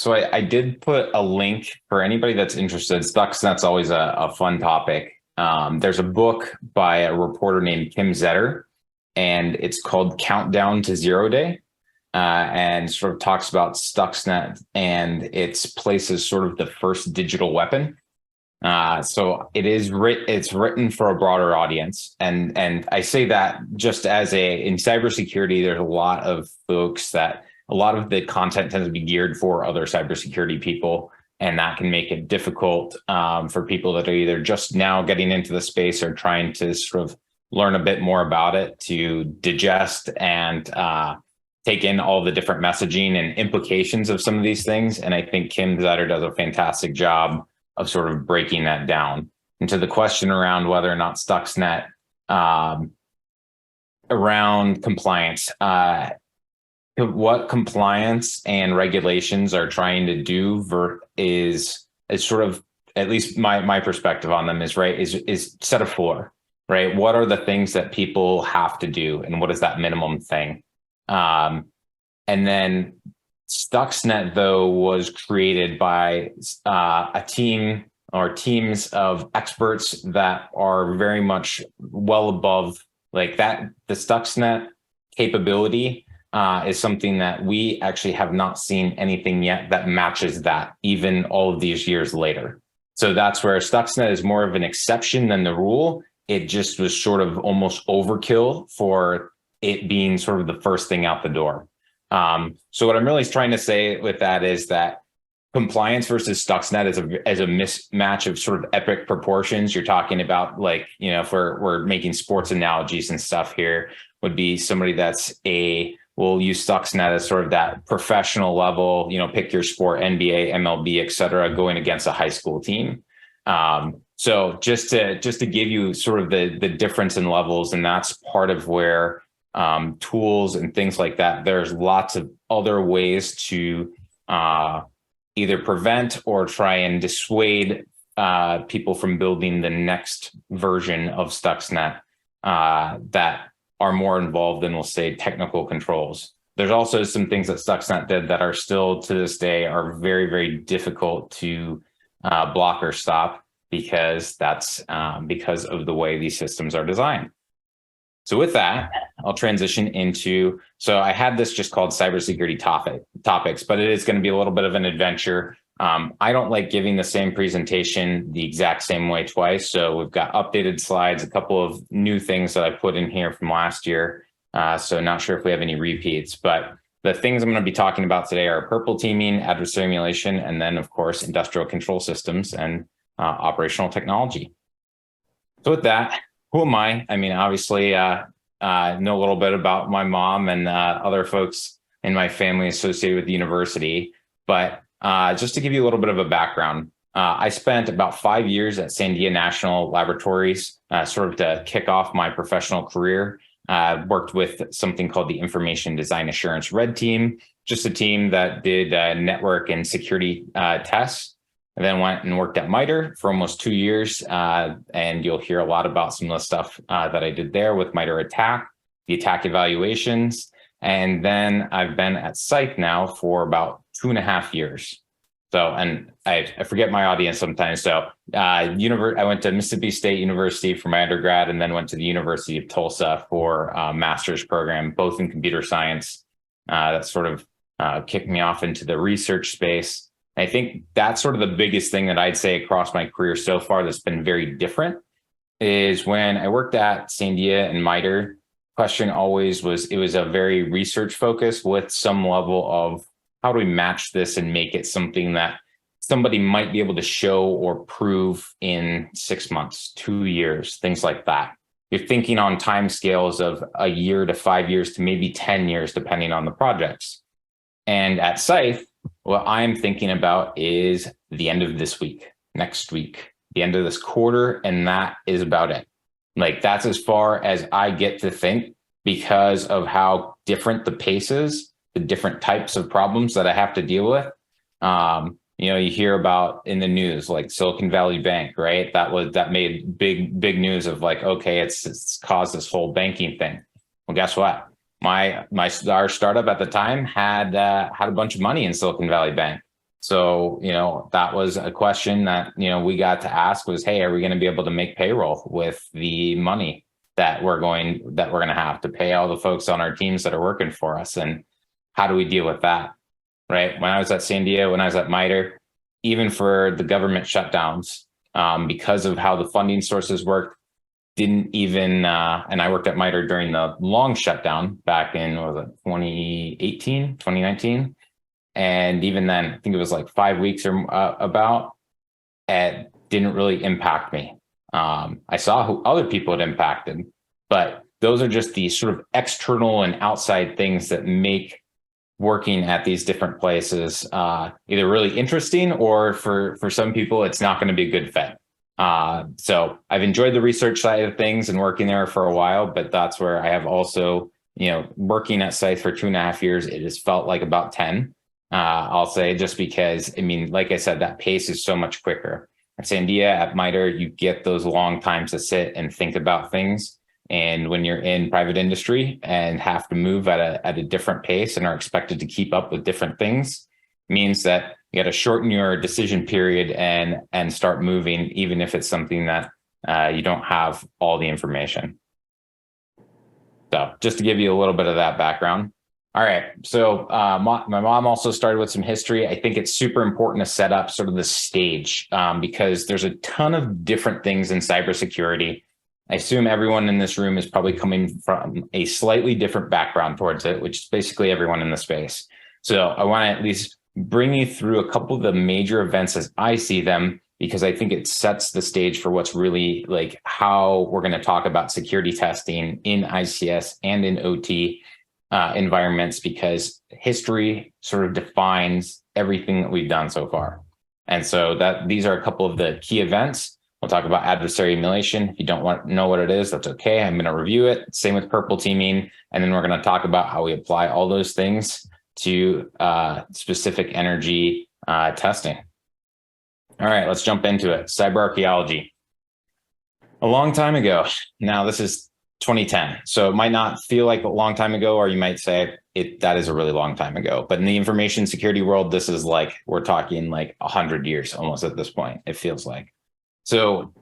So I did put a link for anybody that's interested. Stuxnet's always a fun topic. There's a book by a reporter named Kim Zetter, and it's called Countdown to Zero Day, and sort of talks about Stuxnet and its place as sort of the first digital weapon. So it's written for a broader audience, and I say that just as in cybersecurity, there's a lot of folks that a lot of the content tends to be geared for other cybersecurity people, and that can make it difficult for people that are either just now getting into the space or trying to sort of learn a bit more about it to digest and take in all the different messaging and implications of some of these things. And I think Kim Zetter does a fantastic job of sort of breaking that down. And to the question around whether or not Stuxnet around compliance, what compliance and regulations are trying to do is sort of, at least my perspective on them is set a floor, right? What are the things that people have to do, and what is that minimum thing? And then Stuxnet, though, was created by a team or teams of experts that are very much well above like that. The Stuxnet capability is something that we actually have not seen anything yet that matches that, even all of these years later. So that's where Stuxnet is more of an exception than the rule. It just was sort of almost overkill for it being sort of the first thing out the door. So what I'm really trying to say with that is that compliance versus Stuxnet is a mismatch of sort of epic proportions. You're talking about, like, if we're making sports analogies and stuff here, would be somebody that's we'll use Stuxnet as sort of that professional level, pick your sport, NBA, MLB, et cetera, going against a high school team. So just to give you sort of the difference in levels, and that's part of where tools and things like that, there's lots of other ways to either prevent or try and dissuade people from building the next version of Stuxnet that are more involved in, we'll say, technical controls. There's also some things that Stuxnet did that are still to this day are very, very difficult to block or stop, because that's because of the way these systems are designed. So with that, I'll transition into, so I had this just called cybersecurity topics, but it is going to be a little bit of an adventure. I don't like giving the same presentation the exact same way twice. So we've got updated slides, a couple of new things that I put in here from last year. So not sure if we have any repeats, but the things I'm going to be talking about today are purple teaming, adversary emulation, and then of course, industrial control systems and operational technology. So with that, who am I? I mean, obviously, know a little bit about my mom and other folks in my family associated with the university. But just to give you a little bit of a background, I spent about 5 years at Sandia National Laboratories, sort of to kick off my professional career. Worked with something called the Information Design Assurance Red Team, just a team that did network and security tests. And then went and worked at MITRE for almost 2 years. And you'll hear a lot about some of the stuff that I did there with MITRE ATT&CK, the attack evaluations. And then I've been at CySER now for about 2.5 years. So, and I forget my audience sometimes. So I went to Mississippi State University for my undergrad, and then went to the University of Tulsa for a master's program, both in computer science. That sort of kicked me off into the research space. I think that's sort of the biggest thing that I'd say across my career so far that's been very different is when I worked at Sandia and MITRE, question always was, it was a very research focus with some level of how do we match this and make it something that somebody might be able to show or prove in 6 months, 2 years, things like that. You're thinking on timescales of a year to 5 years to maybe 10 years, depending on the projects. And at CySER, what I'm thinking about is the end of this week, next week, the end of this quarter, and that is about it. Like, that's as far as I get to think, because of how different the pace is, the different types of problems that I have to deal with. You hear about in the news, like Silicon Valley Bank, right? That made big news of like, okay, it's caused this whole banking thing. Well, guess what? Our startup at the time had a bunch of money in Silicon Valley Bank. So, that was a question that, we got to ask was, hey, are we going to be able to make payroll with the money that we're going to have to pay all the folks on our teams that are working for us? And how do we deal with that? Right. When I was at Sandia, when I was at MITRE, even for the government shutdowns, because of how the funding sources worked, didn't even, and I worked at MITRE during the long shutdown back in, what was it, 2018, 2019. And even then, I think it was like 5 weeks or about, it didn't really impact me. I saw who other people it impacted, but those are just the sort of external and outside things that make working at these different places either really interesting, or for some people, it's not going to be a good fit. So I've enjoyed the research side of things and working there for a while, but that's where I have also, working at CySER for 2.5 years, it has felt like about 10. I'll say, just because, like I said, that pace is so much quicker. At Sandia, at MITRE, you get those long times to sit and think about things. And when you're in private industry and have to move at a different pace and are expected to keep up with different things, means that you got to shorten your decision period and start moving, even if it's something that you don't have all the information. So just to give you a little bit of that background. All right. So my mom also started with some history. I think it's super important to set up sort of the stage because there's a ton of different things in cybersecurity. I assume everyone in this room is probably coming from a slightly different background towards it, which is basically everyone in the space. So I want to at least bring you through a couple of the major events as I see them, because I think it sets the stage for what's really like how we're going to talk about security testing in ICS and in OT environments, because history sort of defines everything that we've done so far. And so these are a couple of the key events. We'll talk about adversary emulation. If you don't know what it is, that's okay. I'm going to review it. Same with purple teaming. And then we're going to talk about how we apply all those things to specific energy testing. All right, let's jump into it. Cyber archaeology. A long time ago. Now, this is 2010. So it might not feel like a long time ago, or you might say that is a really long time ago. But in the information security world, this is like, we're talking like 100 years almost at this point, it feels like. So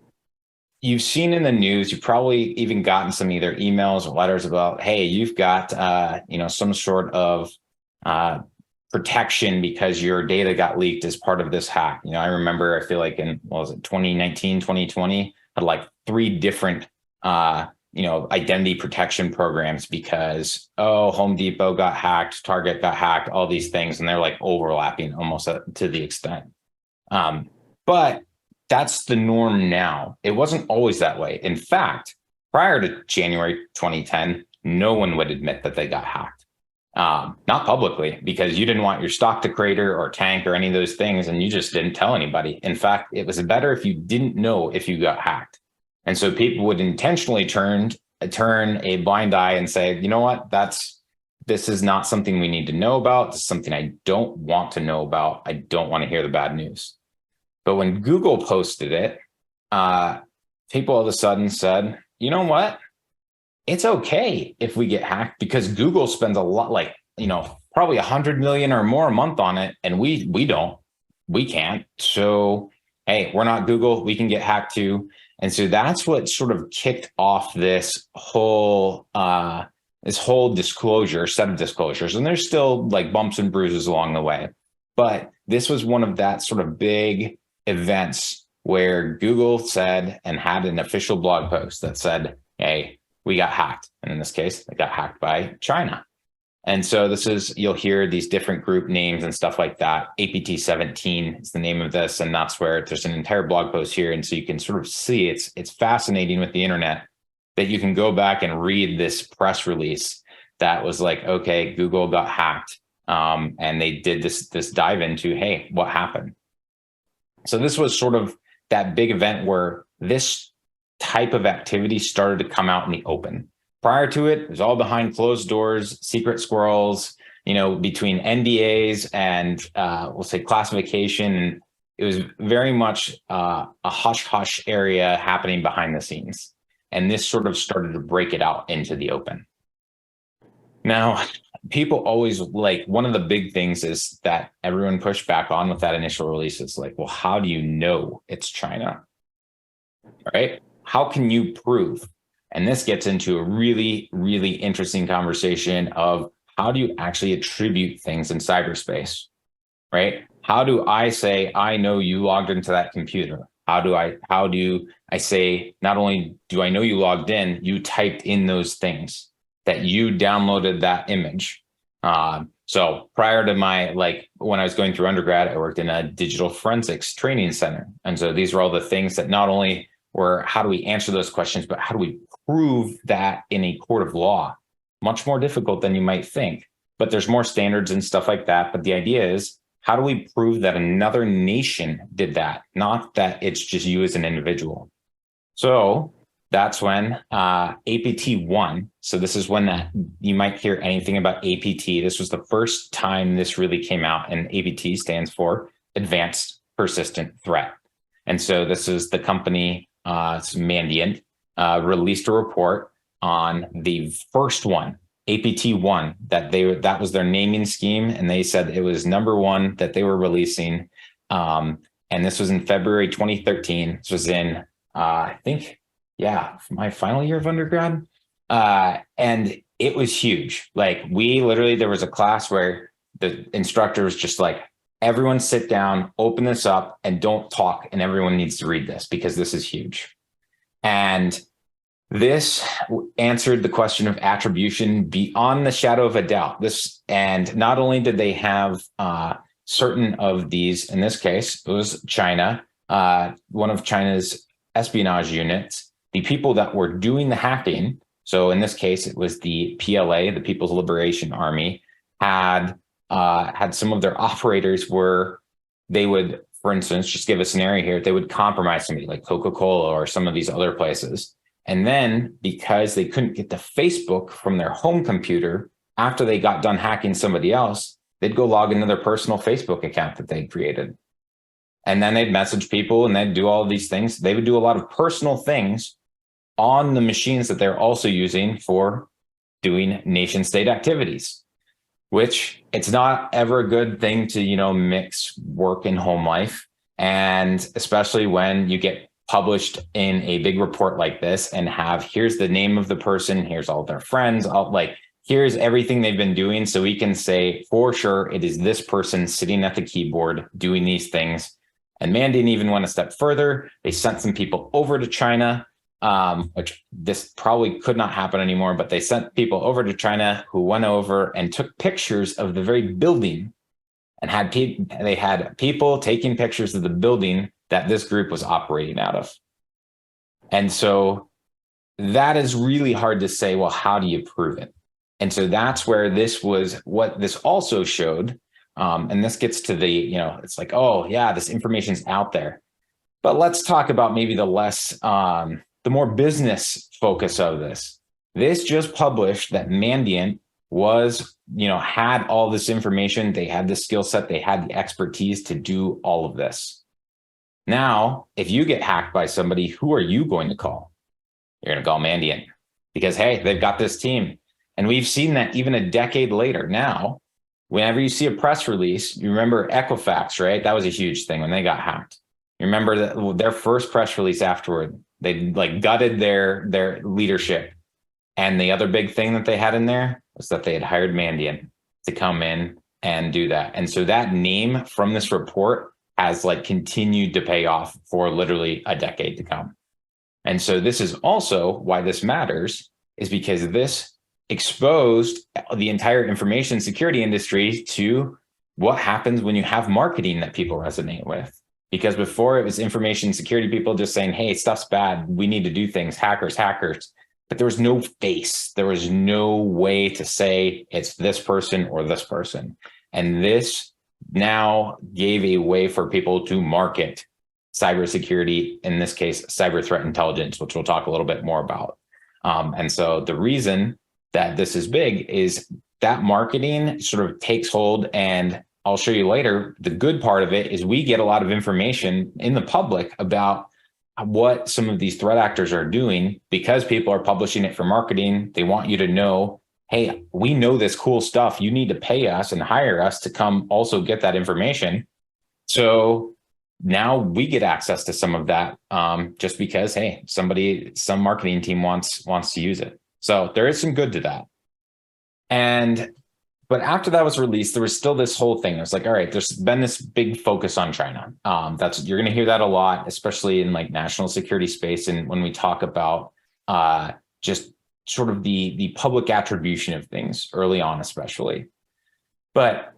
you've seen in the news, you've probably even gotten some either emails or letters about, hey, you've got some sort of protection because your data got leaked as part of this hack. I remember, I feel like in, 2019, 2020, had like 3 different identity protection programs because, Home Depot got hacked, Target got hacked, all these things, and they're like overlapping almost to the extent. But that's the norm now. It wasn't always that way. In fact, prior to January 2010, no one would admit that they got hacked. Not publicly, because you didn't want your stock to crater or tank or any of those things, and you just didn't tell anybody. In fact, it was better if you didn't know if you got hacked. And so people would intentionally turn a blind eye and say, you know what, this is not something we need to know about. This is something I don't want to know about. I don't want to hear the bad news. But when Google posted it, people all of a sudden said, you know what? It's okay if we get hacked, because Google spends a lot, like, probably 100 million or more a month on it. And we can't. So, hey, we're not Google. We can get hacked too. And so that's what sort of kicked off this whole disclosure, set of disclosures. And there's still like bumps and bruises along the way. But this was one of that sort of big events where Google said and had an official blog post that said, hey, we got hacked. And in this case, they got hacked by China. And so you'll hear these different group names and stuff like that. APT17 is the name of this. And that's where there's an entire blog post here. And so you can sort of see it's fascinating with the internet that you can go back and read this press release that was like, okay, Google got hacked. And they did this dive into, hey, what happened? So this was sort of that big event where this type of activity started to come out in the open. Prior to it, it was all behind closed doors, secret squirrels, between NDAs and we'll say classification. And it was very much a hush-hush area happening behind the scenes. And this sort of started to break it out into the open. Now, people always like one of the big things is that everyone pushed back on with that initial release is like, well, how do you know it's China? Right? How can you prove? And this gets into a really, really interesting conversation of how do you actually attribute things in cyberspace, right? How do I say I know you logged into that computer? How do I say not only do I know you logged in, you typed in those things, that you downloaded that image. So prior to my, like when I was going through undergrad, I worked in a digital forensics training center. And so these were all the things that not only were how do we answer those questions, but how do we prove that in a court of law? Much more difficult than you might think, but there's more standards and stuff like that. But the idea is, how do we prove that another nation did that, not that it's just you as an individual? So that's when APT won. So this is when that you might hear anything about APT. This was the first time this really came out, and APT stands for Advanced Persistent Threat. And so this is the company, Mandiant, released a report on the first one, APT1, that was their naming scheme, and they said it was number one that they were releasing. And this was in February 2013. This was in I think, yeah, my final year of undergrad. And it was huge. Like we literally, there was a class where the instructor was just like, everyone sit down, open this up and don't talk. And everyone needs to read this because this is huge. And this answered the question of attribution beyond the shadow of a doubt. And not only did they have certain of these, in this case, it was China, one of China's espionage units, the people that were doing the hacking. So in this case, it was the PLA, the People's Liberation Army, had some of their operators where they would, for instance, just give a scenario here, they would compromise somebody like Coca-Cola or some of these other places. And then because they couldn't get to Facebook from their home computer after they got done hacking somebody else, they'd go log into their personal Facebook account that they'd created. And then they'd message people and they'd do all of these things. They would do a lot of personal things on the machines that they're also using for doing nation state activities, which it's not ever a good thing to, mix work and home life. And especially when you get published in a big report like this and here's the name of the person, here's all their friends, here's everything they've been doing. So we can say for sure it is this person sitting at the keyboard doing these things. And Man didn't even want to step further. They sent some people over to China, which this probably could not happen anymore, but they sent people over to China who went over and took pictures of the very building and they had people taking pictures of the building that this group was operating out of. And so that is really hard to say, well, how do you prove it? And so that's where what this also showed. And this gets to it's like, oh yeah, this information's out there. But let's talk about maybe the more business focus of this. This just published that Mandiant had all this information. They had the skill set, they had the expertise to do all of this. Now, if you get hacked by somebody, who are you going to call? You're going to call Mandiant because, hey, they've got this team. And we've seen that even a decade later now. Whenever you see a press release, you remember Equifax, right? That was a huge thing when they got hacked. You remember that their first press release afterward, they gutted their leadership. And the other big thing that they had in there was that they had hired Mandiant to come in and do that. And so that name from this report has continued to pay off for literally a decade to come. And so this is also why this matters, is because this exposed the entire information security industry to what happens when you have marketing that people resonate with. Because before it was information security people just saying, hey, stuff's bad, we need to do things, hackers. But there was no face. There was no way to say it's this person or this person. And this now gave a way for people to market cybersecurity, in this case, cyber threat intelligence, which we'll talk a little bit more about. And so the reason that this is big is that marketing sort of takes hold, and I'll show you later, the good part of it is we get a lot of information in the public about what some of these threat actors are doing because people are publishing it for marketing. They want you to know, hey, we know this cool stuff. You need to pay us and hire us to come also get that information. So now we get access to some of that, just because, hey, some marketing team wants to use it. So there is some good to that. But after that was released, there was still this whole thing. It was like, all right, there's been this big focus on China. You're going to hear that a lot, especially in like national security space, and when we talk about just sort of the public attribution of things early on, especially. But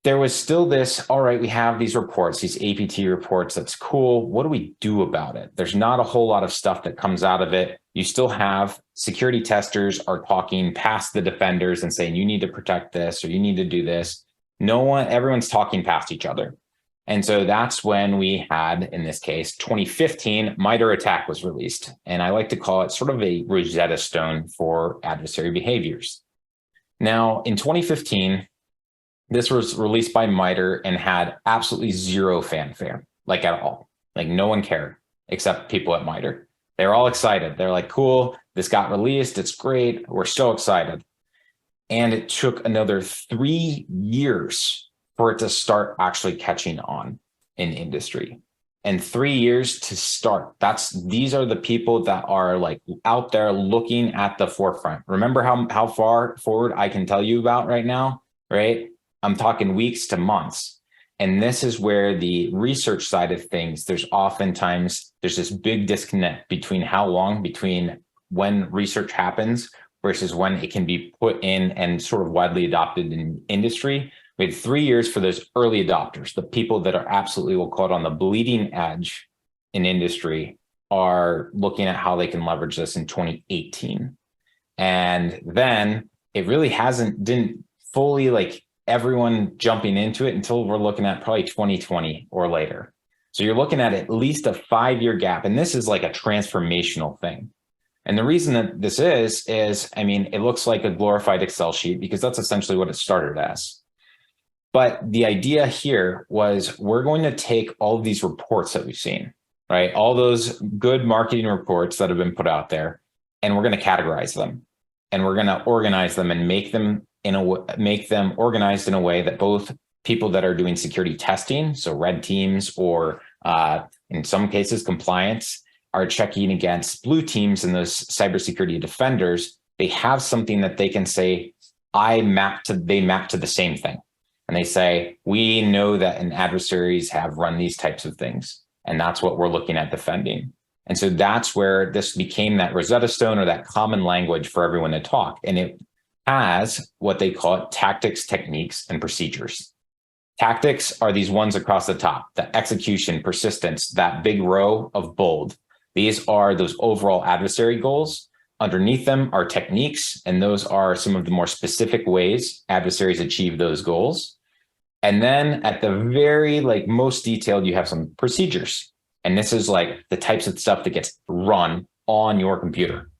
there was still this, all right, we have these reports, these APT reports. That's cool. What do we do about it? There's not a whole lot of stuff that comes out of it. You still have security testers are talking past the defenders and saying, you need to protect this or you need to do this. Everyone's talking past each other. And so that's when we had, in this case, 2015, MITRE ATT&CK was released. And I like to call it sort of a Rosetta Stone for adversary behaviors. Now, in 2015, this was released by MITRE and had absolutely zero fanfare, like at all. Like no one cared except people at MITRE. They're all excited. They're like, cool, this got released. It's great. We're so excited. And it took another 3 years for it to start actually catching on in industry. And 3 years to start. These are the people that are like out there looking at the forefront. Remember how far forward I can tell you about right now, right? I'm talking weeks to months. And this is where the research side of things, there's this big disconnect between between when research happens versus when it can be put in and sort of widely adopted in industry. We had 3 years for those early adopters, the people that are absolutely, we'll call it on the bleeding edge in industry, are looking at how they can leverage this in 2018. And then it really didn't fully like everyone jumping into it until we're looking at probably 2020 or later. So you're looking at least a 5-year gap. And this is like a transformational thing. And the reason that this is, I mean, it looks like a glorified Excel sheet because that's essentially what it started as. But the idea here was we're going to take all of these reports that we've seen, right? All those good marketing reports that have been put out there, and we're going to categorize them and we're going to organize them and make them organized in a way that both people that are doing security testing, so red teams, or in some cases compliance, are checking against blue teams and those cybersecurity defenders. They have something that they can say, they map to the same thing. And they say, we know that adversaries have run these types of things. And that's what we're looking at defending. And so that's where this became that Rosetta Stone, or that common language for everyone to talk. And it has what they call tactics, techniques, and procedures. Tactics are these ones across the top, the execution, persistence, that big row of bold. These are those overall adversary goals. Underneath them are techniques, and those are some of the more specific ways adversaries achieve those goals. And then at the very most detailed, you have some procedures. And this is like the types of stuff that gets run on your computer.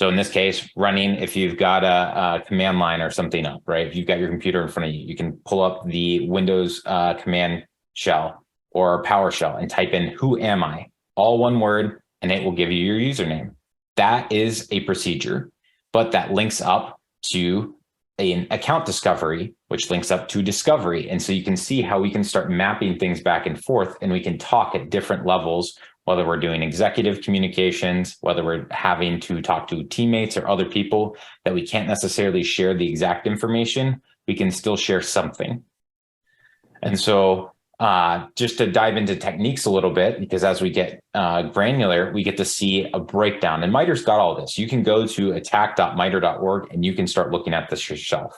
So in this case, running, if you've got a command line or something up, right? If you've got your computer in front of you, you can pull up the Windows command shell or PowerShell and type in, who am I? All one word, and it will give you your username. That is a procedure, but that links up to an account discovery, which links up to discovery. And so you can see how we can start mapping things back and forth, and we can talk at different levels, whether we're doing executive communications, whether we're having to talk to teammates or other people that we can't necessarily share the exact information, we can still share something. And so just to dive into techniques a little bit, because as we get granular, we get to see a breakdown. And MITRE's got all this. You can go to attack.mitre.org and you can start looking at this yourself.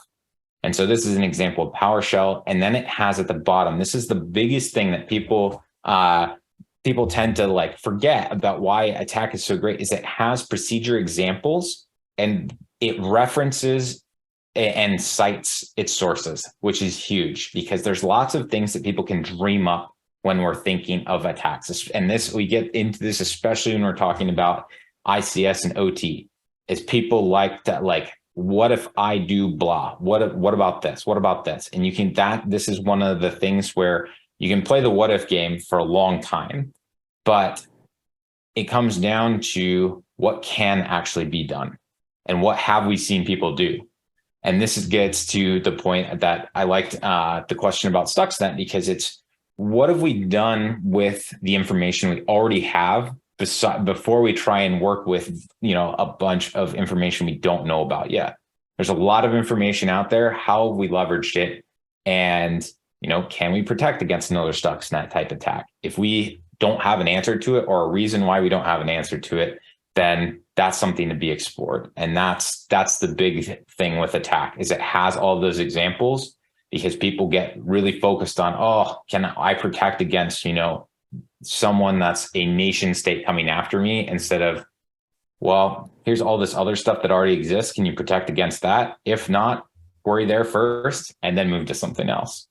And so this is an example of PowerShell. And then it has at the bottom, this is the biggest thing that people tend to forget about why ATT&CK is so great, is it has procedure examples and it references and cites its sources, which is huge because there's lots of things that people can dream up when we're thinking of attacks. And we get into this, especially when we're talking about ICS and OT, is people like to what if I do blah? What about this? What about this? And this is one of the things where you can play the what if game for a long time, but it comes down to what can actually be done. and what have we seen people do? And this gets to the point that I liked the question about Stuxnet, because it's what have we done with the information we already have before we try and work with, a bunch of information we don't know about yet. There's a lot of information out there. How have we leveraged it? And, can we protect against another Stuxnet type attack? If we don't have an answer to it, or a reason why we don't have an answer to it, then that's something to be explored. And that's the big thing with attack, is it has all those examples, because people get really focused on, can I protect against, someone that's a nation state coming after me, instead of, well, here's all this other stuff that already exists. Can you protect against that? If not, query there first and then move to something else.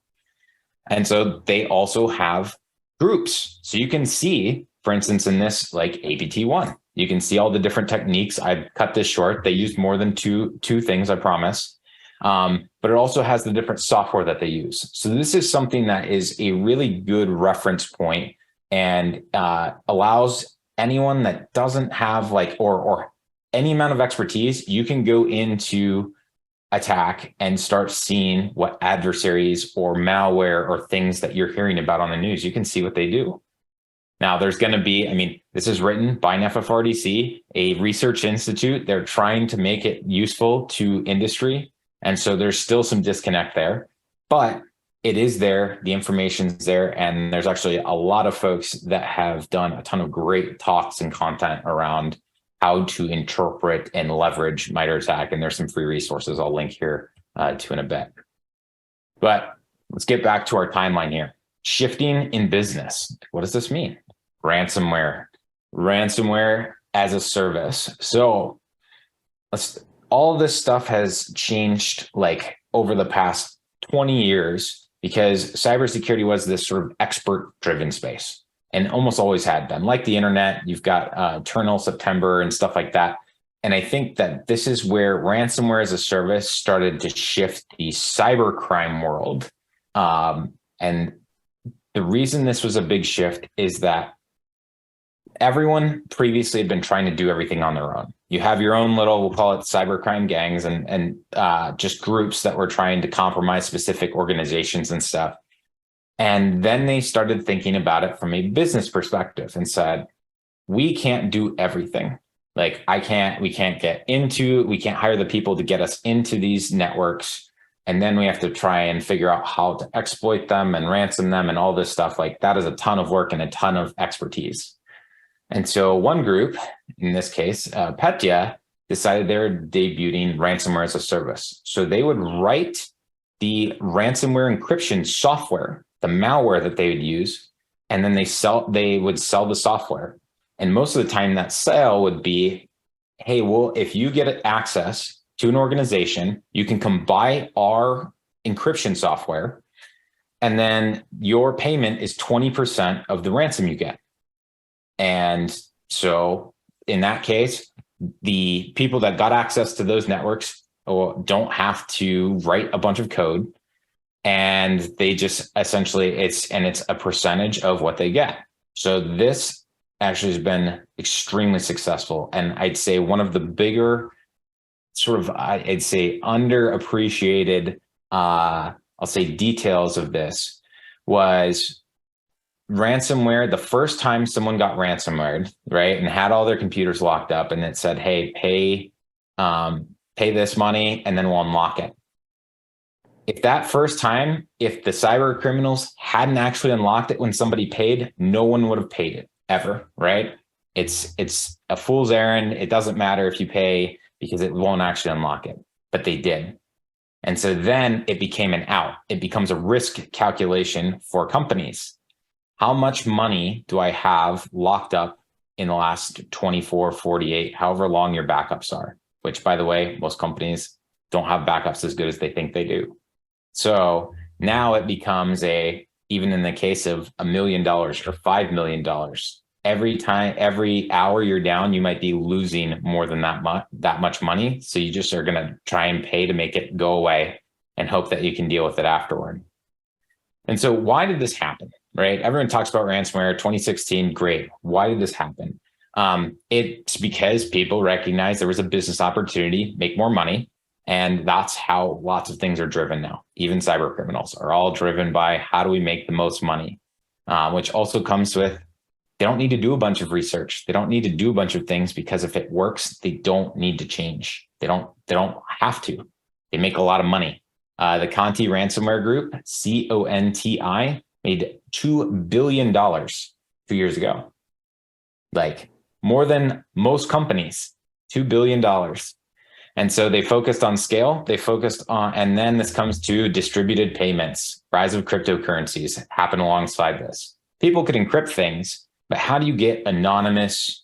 And so they also have groups. So you can see, for instance, in this, like APT1, you can see all the different techniques. I've cut this short. They used more than two things, I promise. But it also has the different software that they use. So this is something that is a really good reference point, and allows anyone that doesn't have or any amount of expertise, you can go into attack and start seeing what adversaries or malware or things that you're hearing about on the news. You can see what they do. Now, there's going to be, this is written by an FFRDC, a research institute. They're trying to make it useful to industry. And so there's still some disconnect there, but it is there. The information's there. And there's actually a lot of folks that have done a ton of great talks and content around how to interpret and leverage MITRE ATT&CK. And there's some free resources I'll link here to in a bit. But let's get back to our timeline here. Shifting in business. What does this mean? Ransomware as a service. So all this stuff has changed over the past 20 years, because cybersecurity was this sort of expert driven space, and almost always had been. Like the internet, you've got Eternal September and stuff like that. And I think that this is where ransomware as a service started to shift the cybercrime world. And the reason this was a big shift is that everyone previously had been trying to do everything on their own. You have your own little, we'll call it cybercrime gangs, and just groups that were trying to compromise specific organizations and stuff. And then they started thinking about it from a business perspective and said, we can't do everything. We can't hire the people to get us into these networks. And then we have to try and figure out how to exploit them and ransom them and all this stuff. That is a ton of work and a ton of expertise. And so one group, in this case, Petya, decided they were debuting ransomware as a service. So they would write the ransomware encryption software, the malware that they would use, and then they would sell the software. And most of the time that sale would be, hey, well, if you get access to an organization, you can come buy our encryption software, and then your payment is 20% of the ransom you get. And so in that case, the people that got access to those networks don't have to write a bunch of code, and they just essentially it's a percentage of what they get. So this actually has been extremely successful. And I'd say one of the bigger underappreciated, details of this was ransomware. The first time someone got ransomware, right, and had all their computers locked up, and it said, hey, pay this money and then we'll unlock it. If that first time, if the cyber criminals hadn't actually unlocked it when somebody paid, no one would have paid it ever, right? It's a fool's errand. It doesn't matter if you pay, because it won't actually unlock it, but they did. And so then it became an out. It becomes a risk calculation for companies. How much money do I have locked up in the last 24, 48, however long your backups are, which, by the way, most companies don't have backups as good as they think they do. So now it becomes even in the case of $1 million or $5 million, every hour you're down, you might be losing more than that much money. So you just are going to try and pay to make it go away and hope that you can deal with it afterward. And so why did this happen, right? Everyone talks about ransomware, 2016, great. Why did this happen? It's because people recognize there was a business opportunity, make more money. And that's how lots of things are driven now. Even cyber criminals are all driven by how do we make the most money, which also comes with they don't need to do a bunch of research. They don't need to do a bunch of things because if it works, they don't need to change. They don't have to. They make a lot of money. The Conti ransomware group, CONTI, made $2 billion 2 years ago. Like more than most companies, $2 billion. And so they focused on scale. They focused on, and then this comes to distributed payments. Rise of cryptocurrencies happen alongside this. People could encrypt things, but how do you get anonymous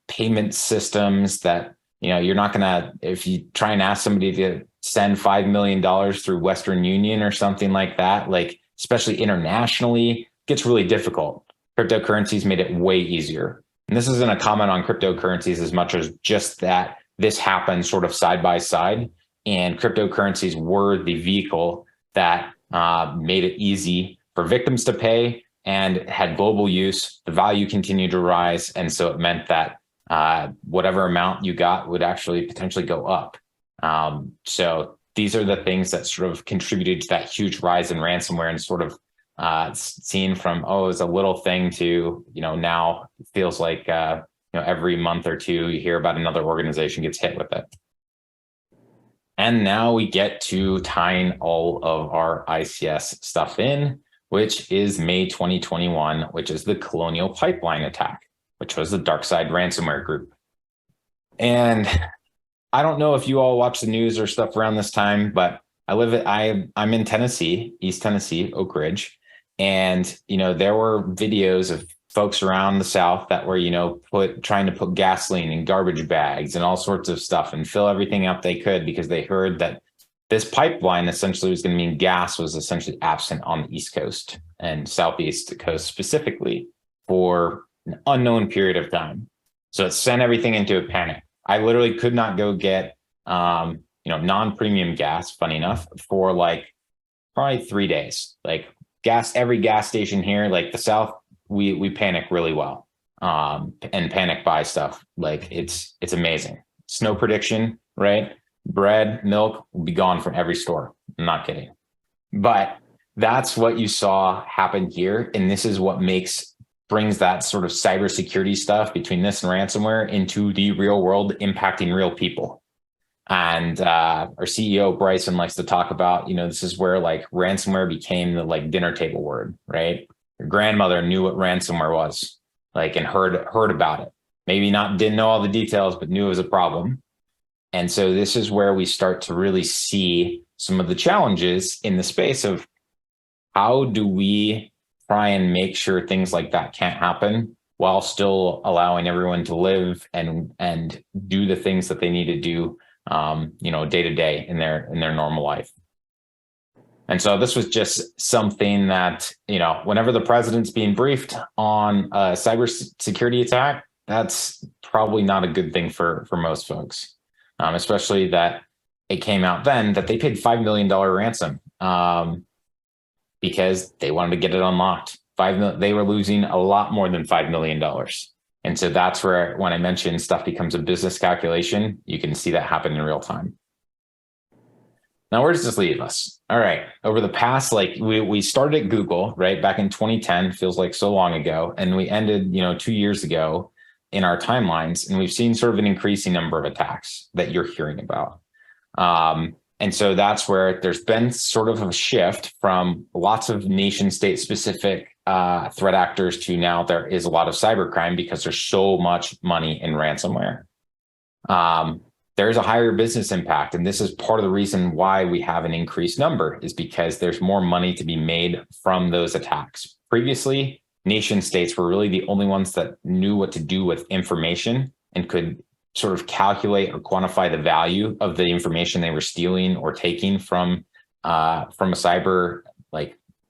payment systems that, you're not going to, if you try and ask somebody to send $5 million through Western Union or something like that, like especially internationally, it gets really difficult. Cryptocurrencies made it way easier. And this isn't a comment on cryptocurrencies as much as just that this happened sort of side by side, and cryptocurrencies were the vehicle that made it easy for victims to pay and had global use. The value continued to rise. And so it meant that whatever amount you got would actually potentially go up. So these are the things that sort of contributed to that huge rise in ransomware and sort of seen from, it's a little thing to, now it feels like, every month or two, you hear about another organization gets hit with it. And now we get to tying all of our ICS stuff in, which is May 2021, which is the Colonial Pipeline attack, which was the DarkSide ransomware group. And I don't know if you all watch the news or stuff around this time, but I'm in Tennessee, East Tennessee, Oak Ridge. And, there were videos of folks around the South that were, trying to put gasoline in garbage bags and all sorts of stuff and fill everything up they could because they heard that this pipeline essentially was going to mean gas was essentially absent on the East Coast and Southeast Coast specifically for an unknown period of time. So it sent everything into a panic. I literally could not go get, non-premium gas, funny enough, for like probably 3 days. Like every gas station here, like the South, we panic really well, and panic buy stuff. Like it's amazing. Snow prediction, right? Bread, milk will be gone from every store. I'm not kidding. But that's what you saw happen here. And this is what brings that sort of cybersecurity stuff between this and ransomware into the real world, impacting real people. And our CEO Bryson likes to talk about, this is where like ransomware became the like dinner table word, right? Your grandmother knew what ransomware was, like, and heard about it. Maybe didn't know all the details, but knew it was a problem. And so this is where we start to really see some of the challenges in the space of how do we try and make sure things like that can't happen while still allowing everyone to live and do the things that they need to do, day to day in their normal life. And so this was just something that, whenever the president's being briefed on a cybersecurity attack, that's probably not a good thing for most folks, especially that it came out then that they paid $5 million ransom because they wanted to get it unlocked. They were losing a lot more than $5 million. And so that's where, when I mentioned stuff becomes a business calculation, you can see that happen in real time. Now, where does this leave us? All right. Over the past, we started at Google, right? Back in 2010, feels like so long ago. And we ended, 2 years ago in our timelines. And we've seen sort of an increasing number of attacks that you're hearing about. And so that's where there's been sort of a shift from lots of nation state specific threat actors to now there is a lot of cybercrime because there's so much money in ransomware. There's a higher business impact. And this is part of the reason why we have an increased number is because there's more money to be made from those attacks. Previously, nation states were really the only ones that knew what to do with information and could sort of calculate or quantify the value of the information they were stealing or taking from a cyber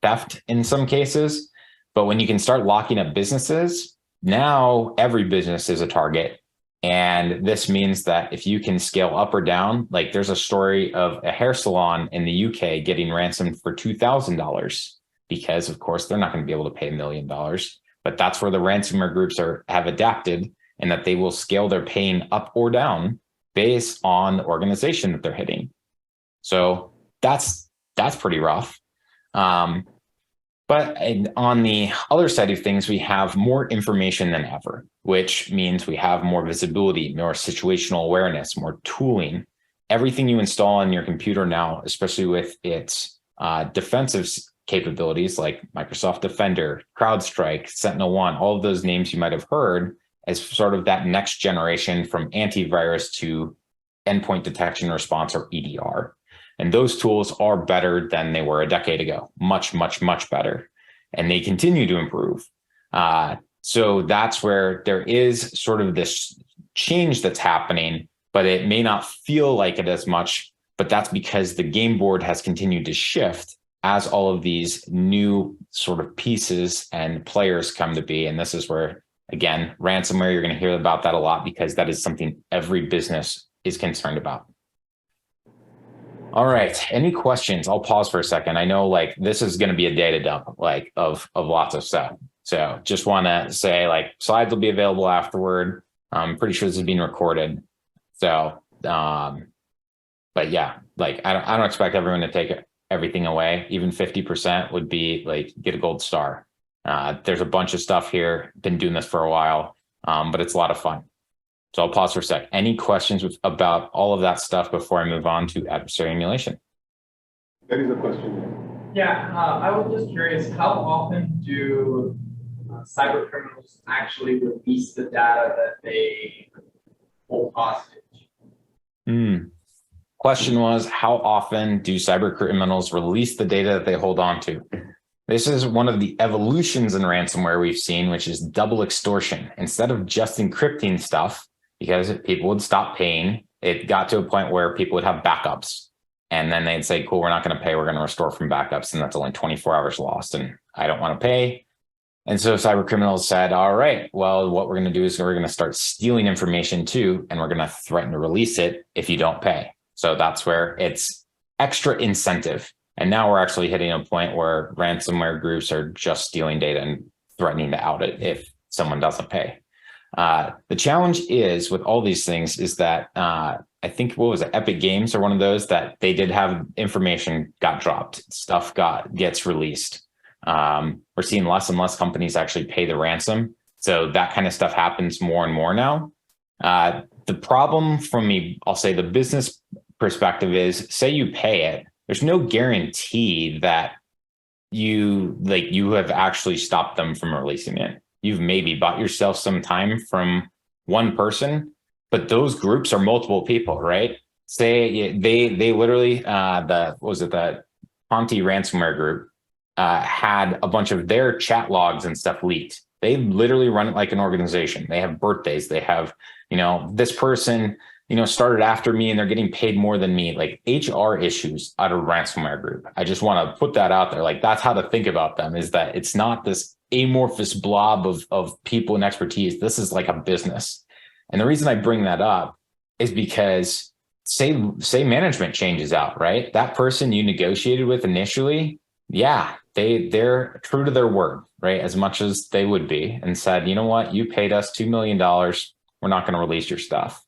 theft in some cases. But when you can start locking up businesses, now every business is a target. And this means that if you can scale up or down, like there's a story of a hair salon in the UK getting ransomed for $2,000 because, of course, they're not going to be able to pay $1 million. But that's where the ransomware groups have adapted, and that they will scale their pain up or down based on the organization that they're hitting. So that's pretty rough. But on the other side of things, we have more information than ever, which means we have more visibility, more situational awareness, more tooling. Everything you install on your computer now, especially with its defensive capabilities like Microsoft Defender, CrowdStrike, SentinelOne, all of those names you might have heard as sort of that next generation from antivirus to endpoint detection response, or EDR. And those tools are better than they were a decade ago, much, much, much better. And they continue to improve. So that's where there is sort of this change that's happening, but it may not feel like it as much, but that's because the game board has continued to shift as all of these new sort of pieces and players come to be. And this is where, again, ransomware, you're going to hear about that a lot, because that is something every business is concerned about. All right. Any questions? I'll pause for a second. I know like this is going to be a data dump like of lots of stuff. So just want to say like slides will be available afterward. I'm pretty sure this is being recorded. So, but yeah, like I don't expect everyone to take everything away. Even 50% would be like get a gold star. There's a bunch of stuff here. Been doing this for a while, but it's a lot of fun. So I'll pause for a sec. Any questions about all of that stuff before I move on to adversary emulation? There is a question. Yeah, I was just curious, how often do cyber criminals actually release the data that they hold hostage? Question was, how often do cyber criminals release the data that they hold on to? This is one of the evolutions in ransomware we've seen, which is double extortion. Instead of just encrypting stuff, because people would stop paying, it got to a point where people would have backups. And then they'd say, cool, we're not going to pay. We're going to restore from backups. And that's only 24 hours lost. And I don't want to pay. And so cyber criminals said, all right, well, what we're going to do is we're going to start stealing information too. And we're going to threaten to release it if you don't pay. So that's where it's extra incentive. And now we're actually hitting a point where ransomware groups are just stealing data and threatening to out it if someone doesn't pay. The challenge is with all these things is that I think what was it, Epic Games or one of those that they did have information got dropped, stuff gets released. We're seeing less and less companies actually pay the ransom. So that kind of stuff happens more and more now. The problem from me, I'll say the business perspective is, say you pay it, there's no guarantee that you have actually stopped them from releasing it. You've maybe bought yourself some time from one person, but those groups are multiple people, right? Say they literally, the Ponte ransomware group had a bunch of their chat logs and stuff leaked. They literally run it like an organization. They have birthdays. They have, this person, started after me and they're getting paid more than me, like HR issues out of ransomware group. I just want to put that out there. Like that's how to think about them, is that it's not this amorphous blob of people and expertise. This is like a business. And the reason I bring that up is because say management changes out, right? That person you negotiated with initially, yeah, they're true to their word, right? As much as they would be, and said, you know what, you paid us $2 million. We're not going to release your stuff.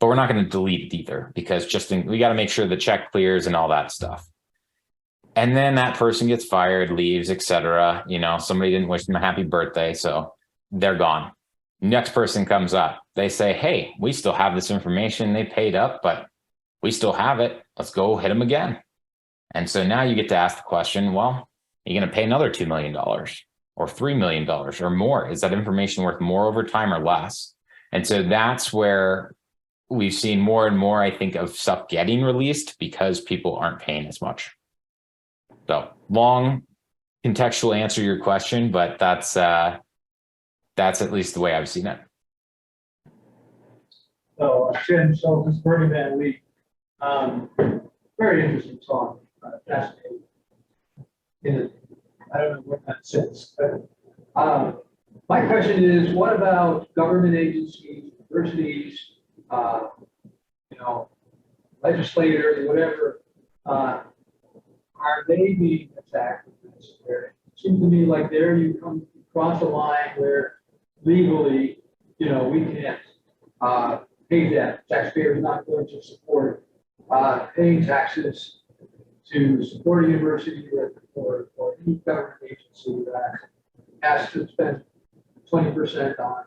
But we're not going to delete it either, because we got to make sure the check clears and all that stuff. And then that person gets fired, leaves, etc. Somebody didn't wish them a happy birthday, so they're gone. Next person comes up. They say, hey, we still have this information. They paid up, but we still have it. Let's go hit them again. And so now you get to ask the question, well, are you going to pay another $2 million or $3 million or more? Is that information worth more over time or less? And so that's where we've seen more and more, I think, of stuff getting released because people aren't paying as much. So long contextual answer to your question, but that's at least the way I've seen it. So, Tim, so this Bernie Van Leek, very interesting talk, fascinating. I don't know what that says, but my question is, what about government agencies, universities, legislators, whatever, are they being attacked with this? It seems to me like there you come cross a line where legally, we can't pay that. Taxpayers not going to support paying taxes to support a university or any government agency that has to spend 20% on,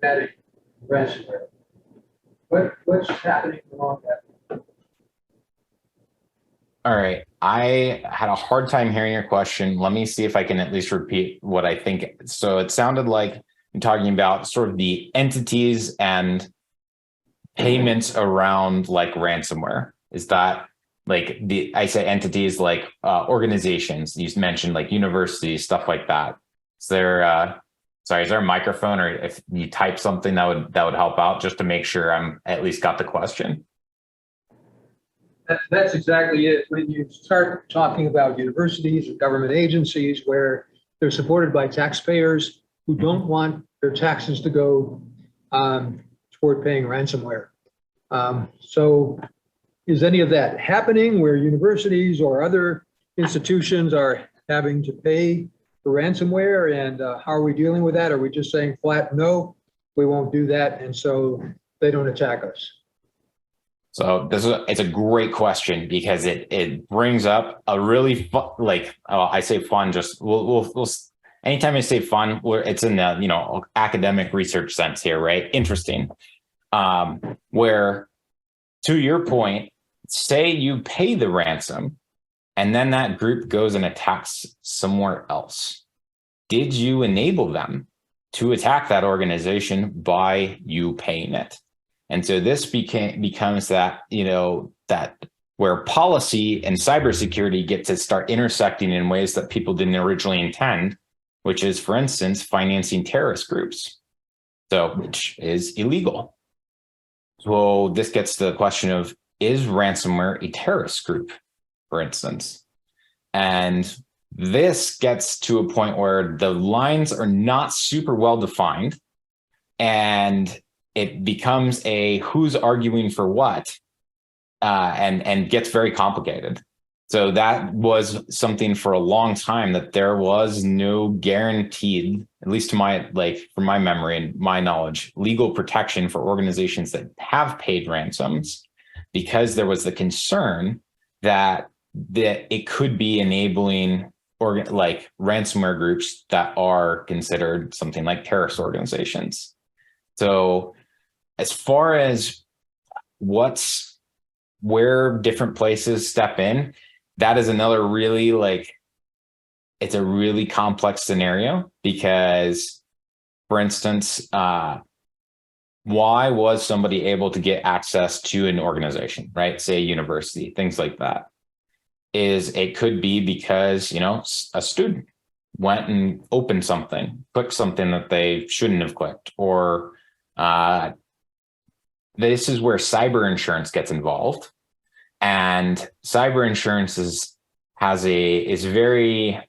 combating ransomware. What's happening along that? All right. I had a hard time hearing your question. Let me see if I can at least repeat what I think. So it sounded like you're talking about sort of the entities and payments around like ransomware. Is that like I say entities like organizations? You mentioned like universities, stuff like that. Is there sorry, is there a microphone, or if you type something that would help out, just to make sure I'm at least got the question? That's exactly it. When you start talking about universities or government agencies where they're supported by taxpayers who don't want their taxes to go toward paying ransomware. So is any of that happening where universities or other institutions are having to pay for ransomware? And how are we dealing with that? Are we just saying flat, no, we won't do that, and so they don't attack us? So it's a great question, because it brings up a really fun, like I say fun, just we'll anytime I say fun, it's in the academic research sense here, right? Interesting. Where, to your point, say you pay the ransom and then that group goes and attacks somewhere else. Did you enable them to attack that organization by you paying it? And so this becomes that, that where policy and cybersecurity get to start intersecting in ways that people didn't originally intend, which is, for instance, financing terrorist groups, which is illegal. So this gets to the question of, is ransomware a terrorist group, for instance? And this gets to a point where the lines are not super well defined, and it becomes a who's arguing for what, and gets very complicated. So that was something for a long time, that there was no guaranteed, at least from my memory and my knowledge, legal protection for organizations that have paid ransoms, because there was the concern that it could be enabling like ransomware groups that are considered something like terrorist organizations. So as far as where different places step in, that is another really it's a really complex scenario, because, for instance, why was somebody able to get access to an organization, right? Say a university, things like that. It could be because, a student went and opened something, clicked something that they shouldn't have clicked, or this is where cyber insurance gets involved. And cyber insurance is an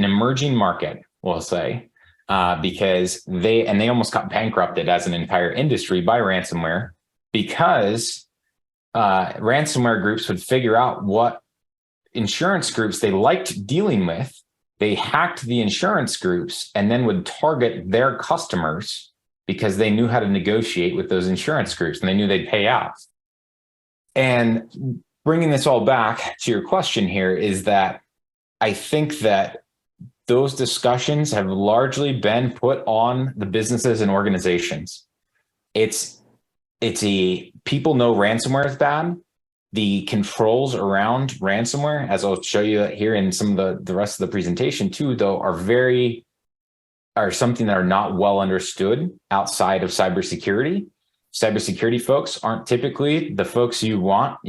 emerging market, we'll say, because they almost got bankrupted as an entire industry by ransomware, because ransomware groups would figure out what insurance groups they liked dealing with. They hacked the insurance groups and then would target their customers, because they knew how to negotiate with those insurance groups and they knew they'd pay out. And bringing this all back to your question here is that I think that those discussions have largely been put on the businesses and organizations. People know ransomware is bad. The controls around ransomware, as I'll show you here in some of the rest of the presentation too, though, are something that are not well understood outside of cybersecurity. Cybersecurity folks aren't typically the folks you want,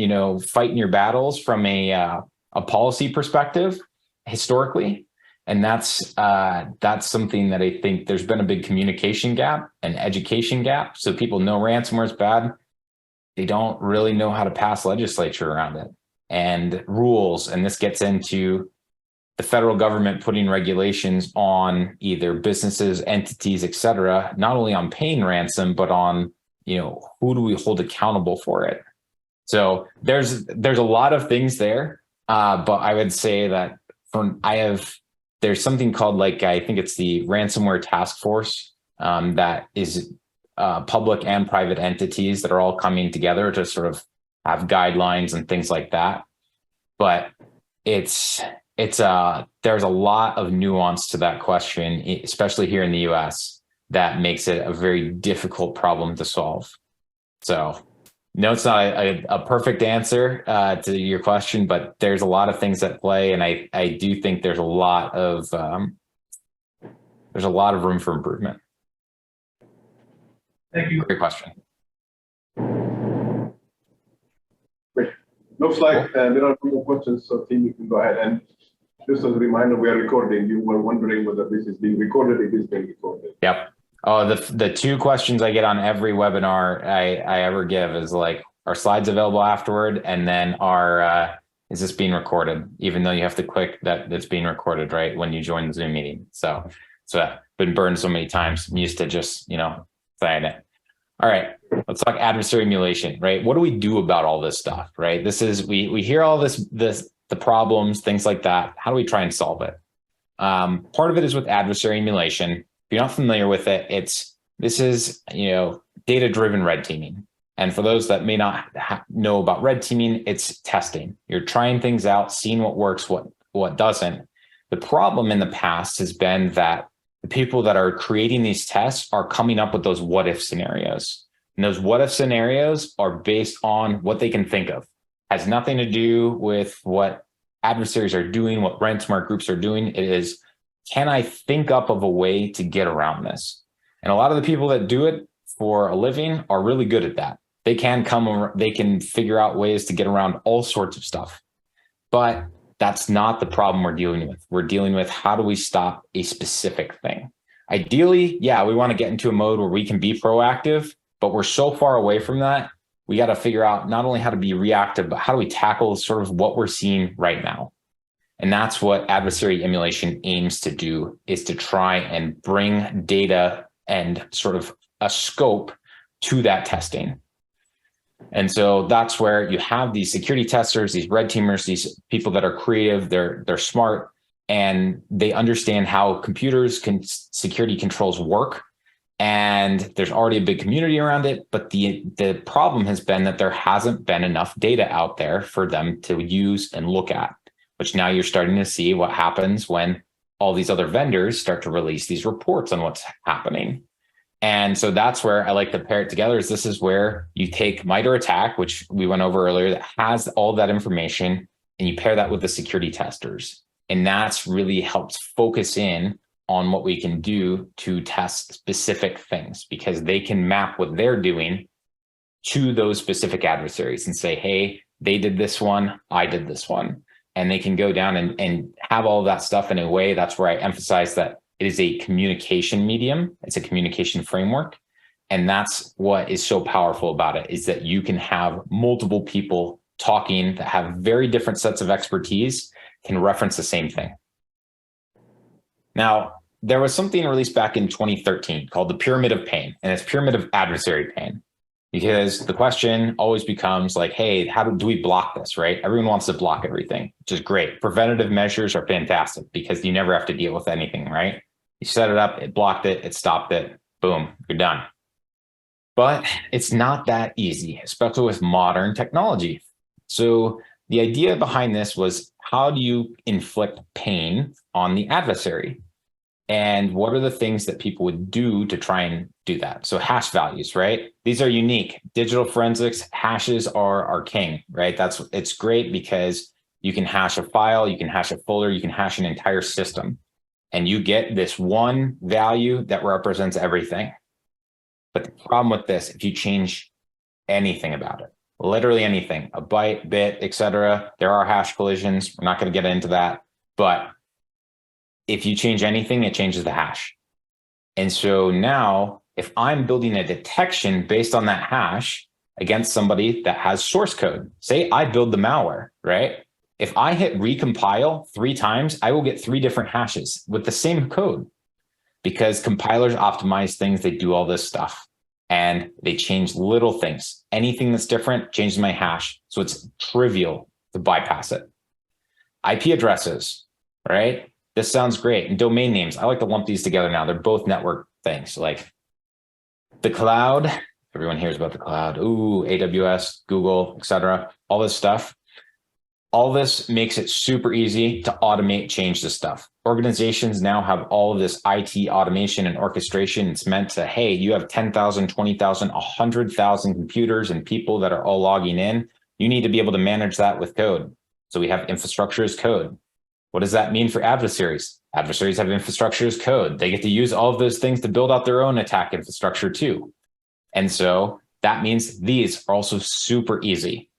fighting your battles from a policy perspective historically. And that's something that I think there's been a big communication gap and education gap. So people know ransomware is bad. They don't really know how to pass legislature around it and rules. And this gets into the federal government putting regulations on either businesses, entities, et cetera, not only on paying ransom, but on, who do we hold accountable for it? So there's a lot of things there. But I would say that I have there's something called, like, I think it's the ransomware task force, that is public and private entities that are all coming together to sort of have guidelines and things like that. But there's a lot of nuance to that question, especially here in the US, that makes it a very difficult problem to solve. So no, it's not a perfect answer to your question, but there's a lot of things at play, and I do think there's a lot of room for improvement. Thank you. Great question. Great. Looks like there are no more questions, so team, you can go ahead. And just as a reminder, we are recording. You were wondering whether this is being recorded. It is being recorded. Yep. Oh, the two questions I get on every webinar I ever give is like, are slides available afterward? And then is this being recorded? Even though you have to click that it's being recorded, right, when you join the Zoom meeting. So I've been burned so many times. I'm used to just, saying it. All right, let's talk adversary emulation, right? What do we do about all this stuff, right? This is, we hear all the problems, things like that. How do we try and solve it? Part of it is with adversary emulation. If you're not familiar with it, this is data-driven red teaming. And for those that may not know about red teaming, it's testing. You're trying things out, seeing what works, what doesn't. The problem in the past has been that the people that are creating these tests are coming up with those what-if scenarios. And those what-if scenarios are based on what they can think of. Has nothing to do with what adversaries are doing, what ransomware groups are doing. It is, can I think up of a way to get around this? And a lot of the people that do it for a living are really good at that. They can figure out ways to get around all sorts of stuff. But that's not the problem we're dealing with. We're dealing with, how do we stop a specific thing? Ideally, yeah, we want to get into a mode where we can be proactive, but we're so far away from that. We got to figure out not only how to be reactive, but how do we tackle sort of what we're seeing right now? And that's what adversary emulation aims to do, is to try and bring data and sort of a scope to that testing. And so that's where you have these security testers, these red teamers, these people that are creative, they're smart, and they understand how security controls work. And there's already a big community around it. But the problem has been that there hasn't been enough data out there for them to use and look at, which now you're starting to see what happens when all these other vendors start to release these reports on what's happening. And so that's where I like to pair it together. This is where you take MITRE ATT&CK, which we went over earlier, that has all that information, and you pair that with the security testers. And that's really helps focus in on what we can do to test specific things, because they can map what they're doing to those specific adversaries and say, hey, they did this one, I did this one. And they can go down and have all of that stuff in a way. That's where I emphasize that it is a communication medium. It's a communication framework. And that's what is so powerful about it, is that you can have multiple people talking that have very different sets of expertise, can reference the same thing. Now, there was something released back in 2013 called the Pyramid of Pain, and it's Pyramid of Adversary Pain. Because the question always becomes like, hey, how do we block this, right? Everyone wants to block everything, which is great. Preventative measures are fantastic because you never have to deal with anything, right? You set it up, it blocked it, it stopped it, boom, you're done. But it's not that easy, especially with modern technology. So the idea behind this was, how do you inflict pain on the adversary? And what are the things that people would do to try and do that? So hash values, right? These are unique. Digital forensics, hashes are king, right? It's great because you can hash a file, you can hash a folder, you can hash an entire system. And you get this one value that represents everything. But the problem with this, if you change anything about it, literally anything, a byte, bit, etc., there are hash collisions. We're not going to get into that. But if you change anything, it changes the hash. And so now, if I'm building a detection based on that hash against somebody that has source code, say I build the malware, right? If I hit recompile 3 times, I will get 3 different hashes with the same code, because compilers optimize things. They do all this stuff and they change little things. Anything that's different changes my hash. So it's trivial to bypass it. IP addresses, right? this sounds great. And domain names, I like to lump these together now. They're both network things. Like the cloud, everyone hears about the cloud. Ooh, AWS, Google, etc. All this stuff. All this makes it super easy to automate, change this stuff. Organizations now have all of this IT automation and orchestration. It's meant to, hey, you have 10,000, 20,000, 100,000 computers and people that are all logging in. You need to be able to manage that with code. So we have infrastructure as code. What does that mean for adversaries? Adversaries have infrastructure as code. They get to use all of those things to build out their own attack infrastructure too. And so that means these are also super easy.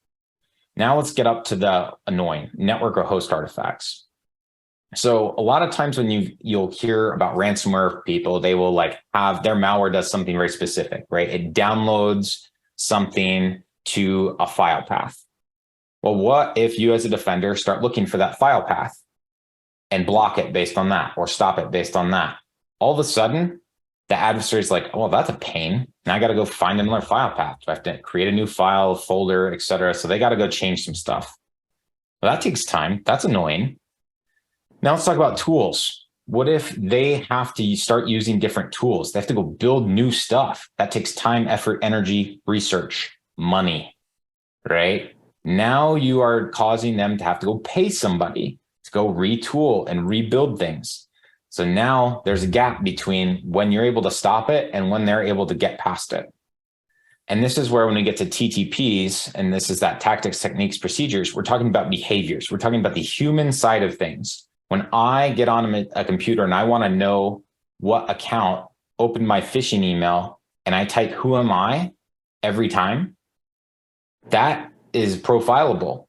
Now let's get up to the annoying network or host artifacts. So a lot of times when you'll hear about ransomware people, they will like have their malware does something very specific, right? It downloads something to a file path. Well, what if you as a defender start looking for that file path and block it based on that or stop it based on that? All of a sudden, the adversary is like, oh, that's a pain. And I got to go find another file path. I have to create a new file, folder, etc. So they got to go change some stuff. Well, that takes time. That's annoying. Now let's talk about tools. What if they have to start using different tools? They have to go build new stuff. That takes time, effort, energy, research, money, right? Now you are causing them to have to go pay somebody to go retool and rebuild things. So now there's a gap between when you're able to stop it and when they're able to get past it. And this is where when we get to TTPs, and this is that tactics, techniques, procedures, we're talking about behaviors. We're talking about the human side of things. When I get on a computer and I want to know what account opened my phishing email and I type, who am I every time, that is profilable.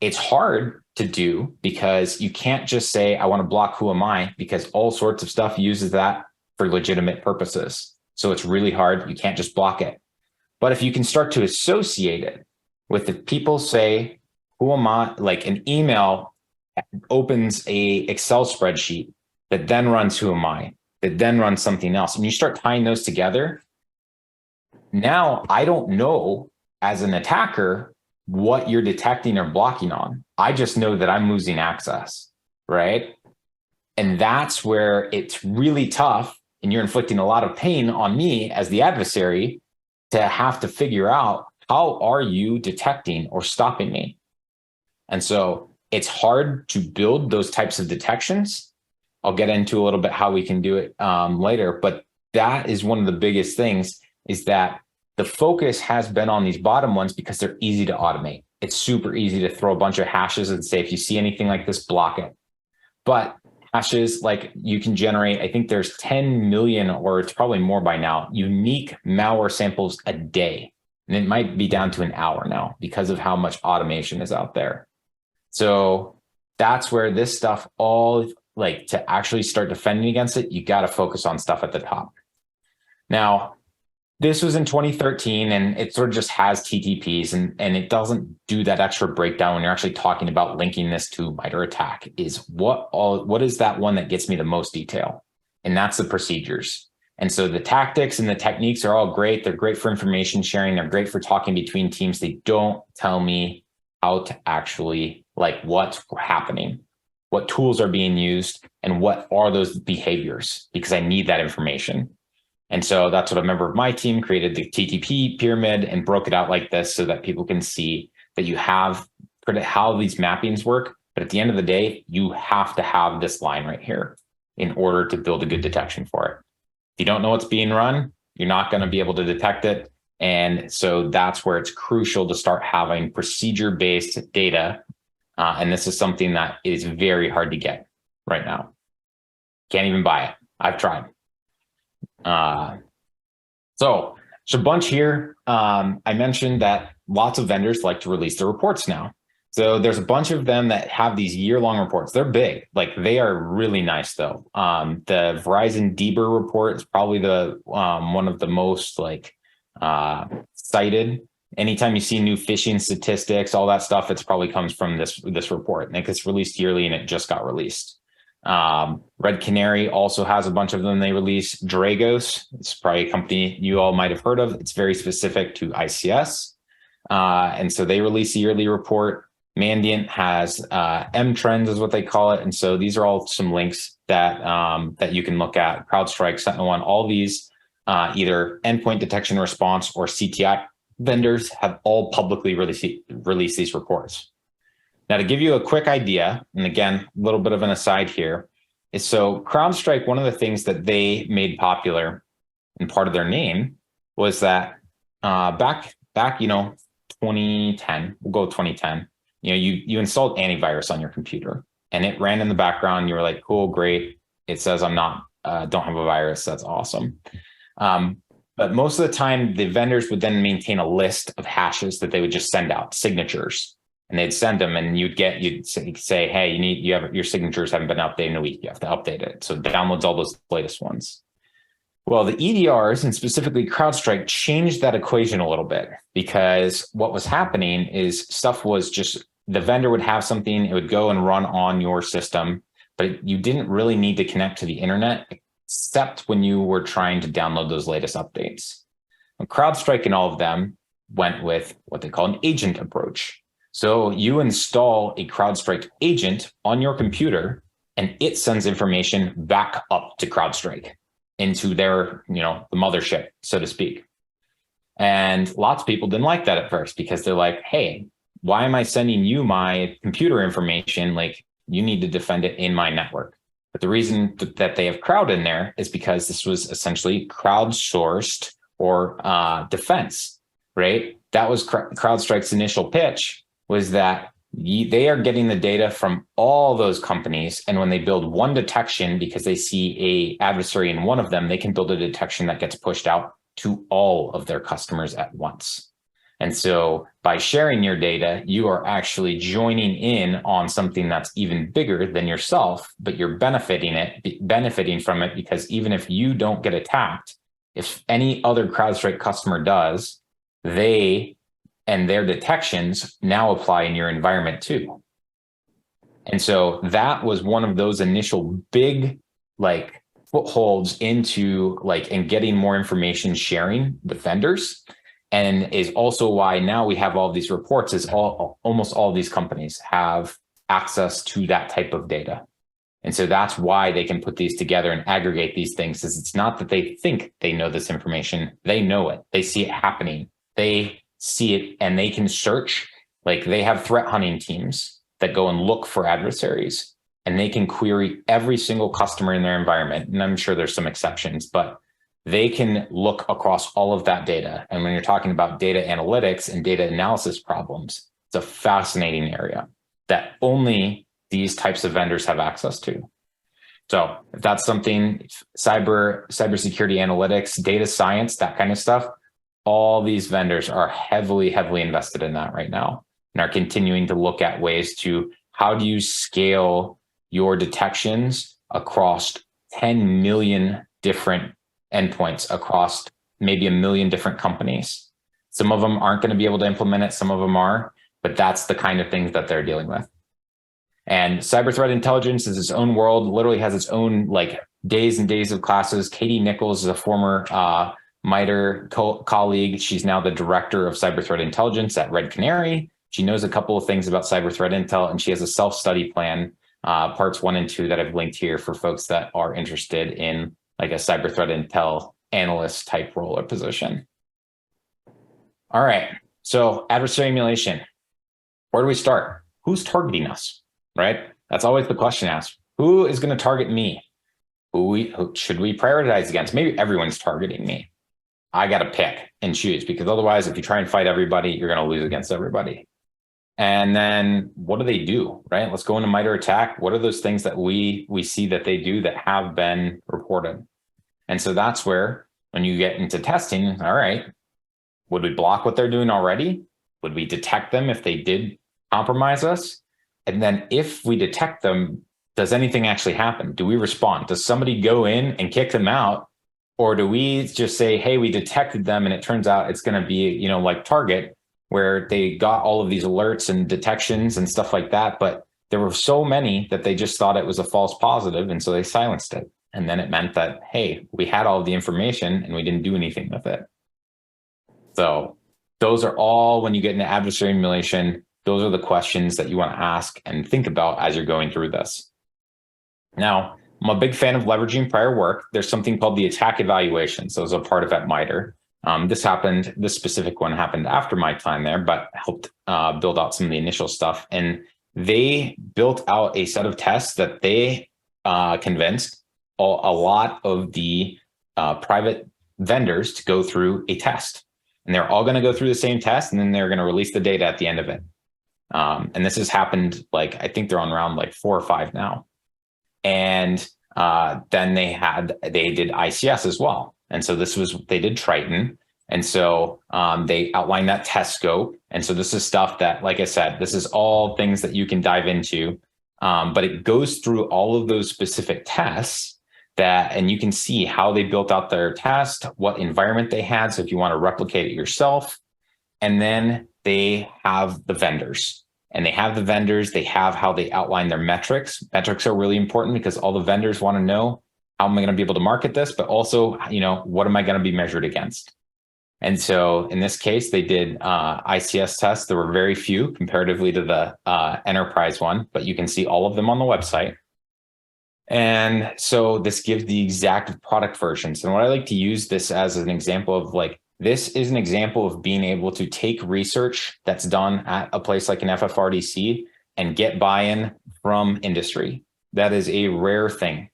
It's hard to do because you can't just say, I want to block who am I, because all sorts of stuff uses that for legitimate purposes. So it's really hard. You can't just block it. But if you can start to associate it with the people say, who am I, like an email opens a Excel spreadsheet that then runs who am I, that then runs something else. And you start tying those together. Now I don't know as an attacker what you're detecting or blocking on. I just know that I'm losing access, right? And that's where it's really tough and you're inflicting a lot of pain on me as the adversary to have to figure out, how are you detecting or stopping me? And so it's hard to build those types of detections. I'll get into a little bit how we can do it later, but that is one of the biggest things, is that the focus has been on these bottom ones because they're easy to automate. It's super easy to throw a bunch of hashes and say, if you see anything like this, block it. But hashes, like you can generate, I think there's 10 million, or it's probably more by now, unique malware samples a day. And it might be down to an hour now because of how much automation is out there. So that's where this stuff all, like, to actually start defending against it, you got to focus on stuff at the top. Now, this was in 2013, and it sort of just has TTPs, and it doesn't do that extra breakdown when you're actually talking about linking this to MITRE ATT&CK. Is what is that one that gets me the most detail? And that's the procedures. And so the tactics and the techniques are all great. They're great for information sharing. They're great for talking between teams. They don't tell me how to actually, like, what's happening, what tools are being used, and what are those behaviors, because I need that information. And so that's what a member of my team created, the TTP pyramid, and broke it out like this so that people can see that you have how these mappings work. But at the end of the day, you have to have this line right here in order to build a good detection for it. If you don't know what's being run, you're not going to be able to detect it. And so that's where it's crucial to start having procedure-based data. And this is something that is very hard to get right now. Can't even buy it. I've tried. So there's a bunch here. I mentioned that lots of vendors like to release their reports now. So there's a bunch of them that have these year-long reports. They're big, like they are really nice though. The Verizon DBER report is probably the one of the most cited. Anytime you see new phishing statistics, all that stuff, it's probably comes from this report. And it gets released yearly, and it just got released. Red Canary also has a bunch of them they release. Dragos, it's probably a company you all might have heard of. It's very specific to ICS. And so they release a yearly report. Mandiant has M trends is what they call it. And so these are all some links that that you can look at. CrowdStrike, SentinelOne, all these either endpoint detection response or CTI vendors have all publicly released these reports. Now, to give you a quick idea, and again, a little bit of an aside here, is so CrowdStrike, one of the things that they made popular and part of their name was that back 2010, we'll go 2010, you installed antivirus on your computer and it ran in the background. You were like, cool, great. It says I'm not, don't have a virus. That's awesome. But most of the time, the vendors would then maintain a list of hashes that they would just send out, signatures, and they'd send them, and you'd say, hey, your signatures haven't been updated in a week. You have to update it. So it downloads all those latest ones. Well, the EDRs and specifically CrowdStrike changed that equation a little bit, because what was happening is stuff was just the vendor would have something, it would go and run on your system, but you didn't really need to connect to the internet except when you were trying to download those latest updates. And CrowdStrike and all of them went with what they call an agent approach. So you install a CrowdStrike agent on your computer and it sends information back up to CrowdStrike into their, the mothership, so to speak. And lots of people didn't like that at first because they're like, hey, why am I sending you my computer information? Like, you need to defend it in my network. But the reason that they have crowd in there is because this was essentially crowdsourced or defense, right? That was CrowdStrike's initial pitch, was that they are getting the data from all those companies. And when they build one detection, because they see a adversary in one of them, they can build a detection that gets pushed out to all of their customers at once. And so by sharing your data, you are actually joining in on something that's even bigger than yourself, but you're benefiting from it, because even if you don't get attacked, if any other CrowdStrike customer does, they and their detections now apply in your environment too. And so that was one of those initial big footholds into and getting more information sharing with vendors. And is also why now we have all these reports, is almost all these companies have access to that type of data. And so that's why they can put these together and aggregate these things, is it's not that they think they know this information. They know it. They see it happening. They see it and they can search. They have threat hunting teams that go and look for adversaries, and they can query every single customer in their environment. And I'm sure there's some exceptions, but they can look across all of that data. And when you're talking about data analytics and data analysis problems, it's a fascinating area that only these types of vendors have access to. So if that's something, cybersecurity analytics, data science, that kind of stuff, all these vendors are heavily invested in that right now, and are continuing to look at ways to, how do you scale your detections across 10 million different endpoints across maybe 1 million different companies. Some of them aren't going to be able to implement it. Some of them are, but that's the kind of things that they're dealing with. And cyber threat intelligence is its own world, literally has its own days and days of classes. Katie Nichols is a former MITRE colleague. She's now the director of cyber threat intelligence at Red Canary. She knows a couple of things about cyber threat intel, and she has a self-study plan, parts 1 and 2, that I've linked here for folks that are interested in a cyber threat intel analyst type role or position. All right, so adversary emulation. Where do we start? Who's targeting us, right? That's always the question asked. Who is going to target me? Who should we prioritize against? Maybe everyone's targeting me. I got to pick and choose, because otherwise, if you try and fight everybody, you're going to lose against everybody. And then what do, right? Let's go into MITRE ATT&CK. What are those things that we see that they do that have been reported? And so that's where, when you get into testing, all right, would we block what they're doing already? Would we detect them if they did compromise us? And then if we detect them, does anything actually happen? Do we respond? Does somebody go in and kick them out? Or do we just say, hey, we detected them, and it turns out it's going to be, like Target, where they got all of these alerts and detections and stuff like that, but there were so many that they just thought it was a false positive, and so they silenced it. And then it meant that, hey, we had all of the information and we didn't do anything with it. So those are all, when you get into adversary emulation, those are the questions that you want to ask and think about as you're going through this. Now, I'm a big fan of leveraging prior work. There's something called the attack evaluation. So as a part of at MITRE. This specific one happened after my time there, but helped build out some of the initial stuff. And they built out a set of tests that they convinced a lot of the private vendors to go through a test. And they're all going to go through the same test, and then they're going to release the data at the end of it. And this has happened, like, I think they're on round like 4 or 5 now. And then they did ICS as well. And so they did Triton. And so they outlined that test scope. And so this is stuff that, like I said, this is all things that you can dive into, but it goes through all of those specific tests and you can see how they built out their test, what environment they had. So if you want to replicate it yourself, and then they have the vendors. And they have how they outline their metrics. Metrics are really important because all the vendors want to know, how am I going to be able to market this? But also, what am I going to be measured against? And so in this case, they did ICS tests. There were very few comparatively to the enterprise one, but you can see all of them on the website. And so this gives the exact product versions. And what I like to use this as an example of, like, this is an example of being able to take research that's done at a place like an FFRDC and get buy-in from industry. That is a rare thing,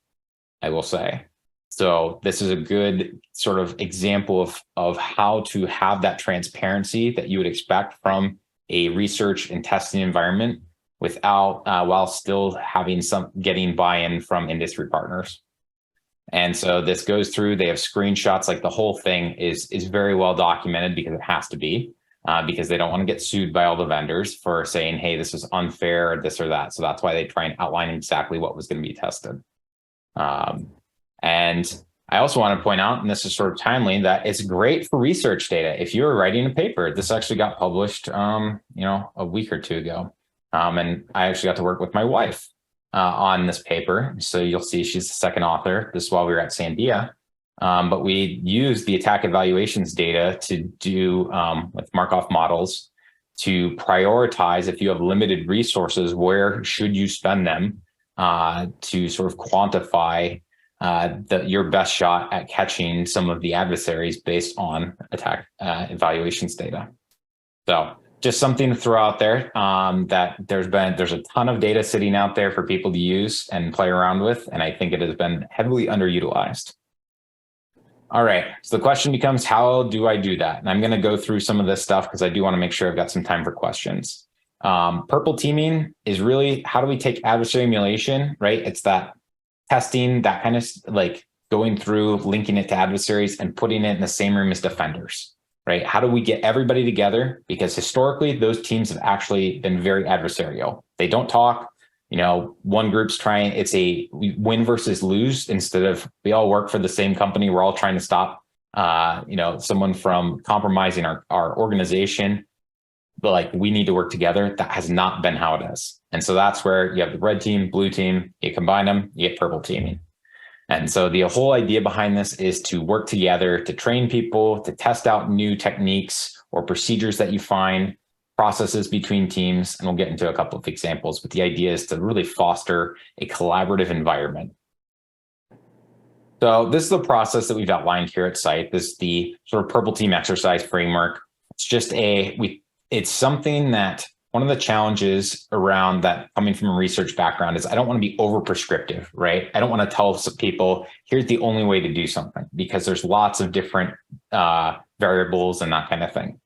I will say. So this is a good sort of example of how to have that transparency that you would expect from a research and testing environment without while still getting buy-in from industry partners. And so this goes through, they have screenshots, like the whole thing is very well documented because it has to be, because they don't want to get sued by all the vendors for saying, hey, this is unfair, or this or that. So that's why they try and outline exactly what was going to be tested. And I also want to point out, and this is sort of timely, that it's great for research data. If you're writing a paper, this actually got published, a week or 2 ago. And I actually got to work with my wife on this paper. So you'll see she's the second author. This is while we were at Sandia. But we used the attack evaluations data to do with Markov models to prioritize, if you have limited resources, where should you spend them to sort of quantify your best shot at catching some of the adversaries based on attack evaluations data. So just something to throw out there, that there's a ton of data sitting out there for people to use and play around with, and I think it has been heavily underutilized. All right, so the question becomes, how do I do that? And I'm going to go through some of this stuff because I do want to make sure I've got some time for questions. Purple teaming is really, how do we take adversary emulation, right? It's that testing, that kind of like going through, linking it to adversaries and putting it in the same room as defenders, right? How do we get everybody together? Because historically, those teams have actually been very adversarial. They don't talk, one group's trying, it's a win versus lose instead of we all work for the same company. We're all trying to stop, someone from compromising our organization. But like, we need to work together. That has not been how it is. And so that's where you have the red team, blue team, you combine them, you get purple teaming. And so the whole idea behind this is to work together, to train people, to test out new techniques or procedures that you find, processes between teams. And we'll get into a couple of examples, but the idea is to really foster a collaborative environment. So this is the process that we've outlined here at site. This is the sort of purple team exercise framework. It's just it's something that one of the challenges around that coming from a research background is I don't want to be over prescriptive, right? I don't want to tell some people, here's the only way to do something, because there's lots of different variables and that kind of thing.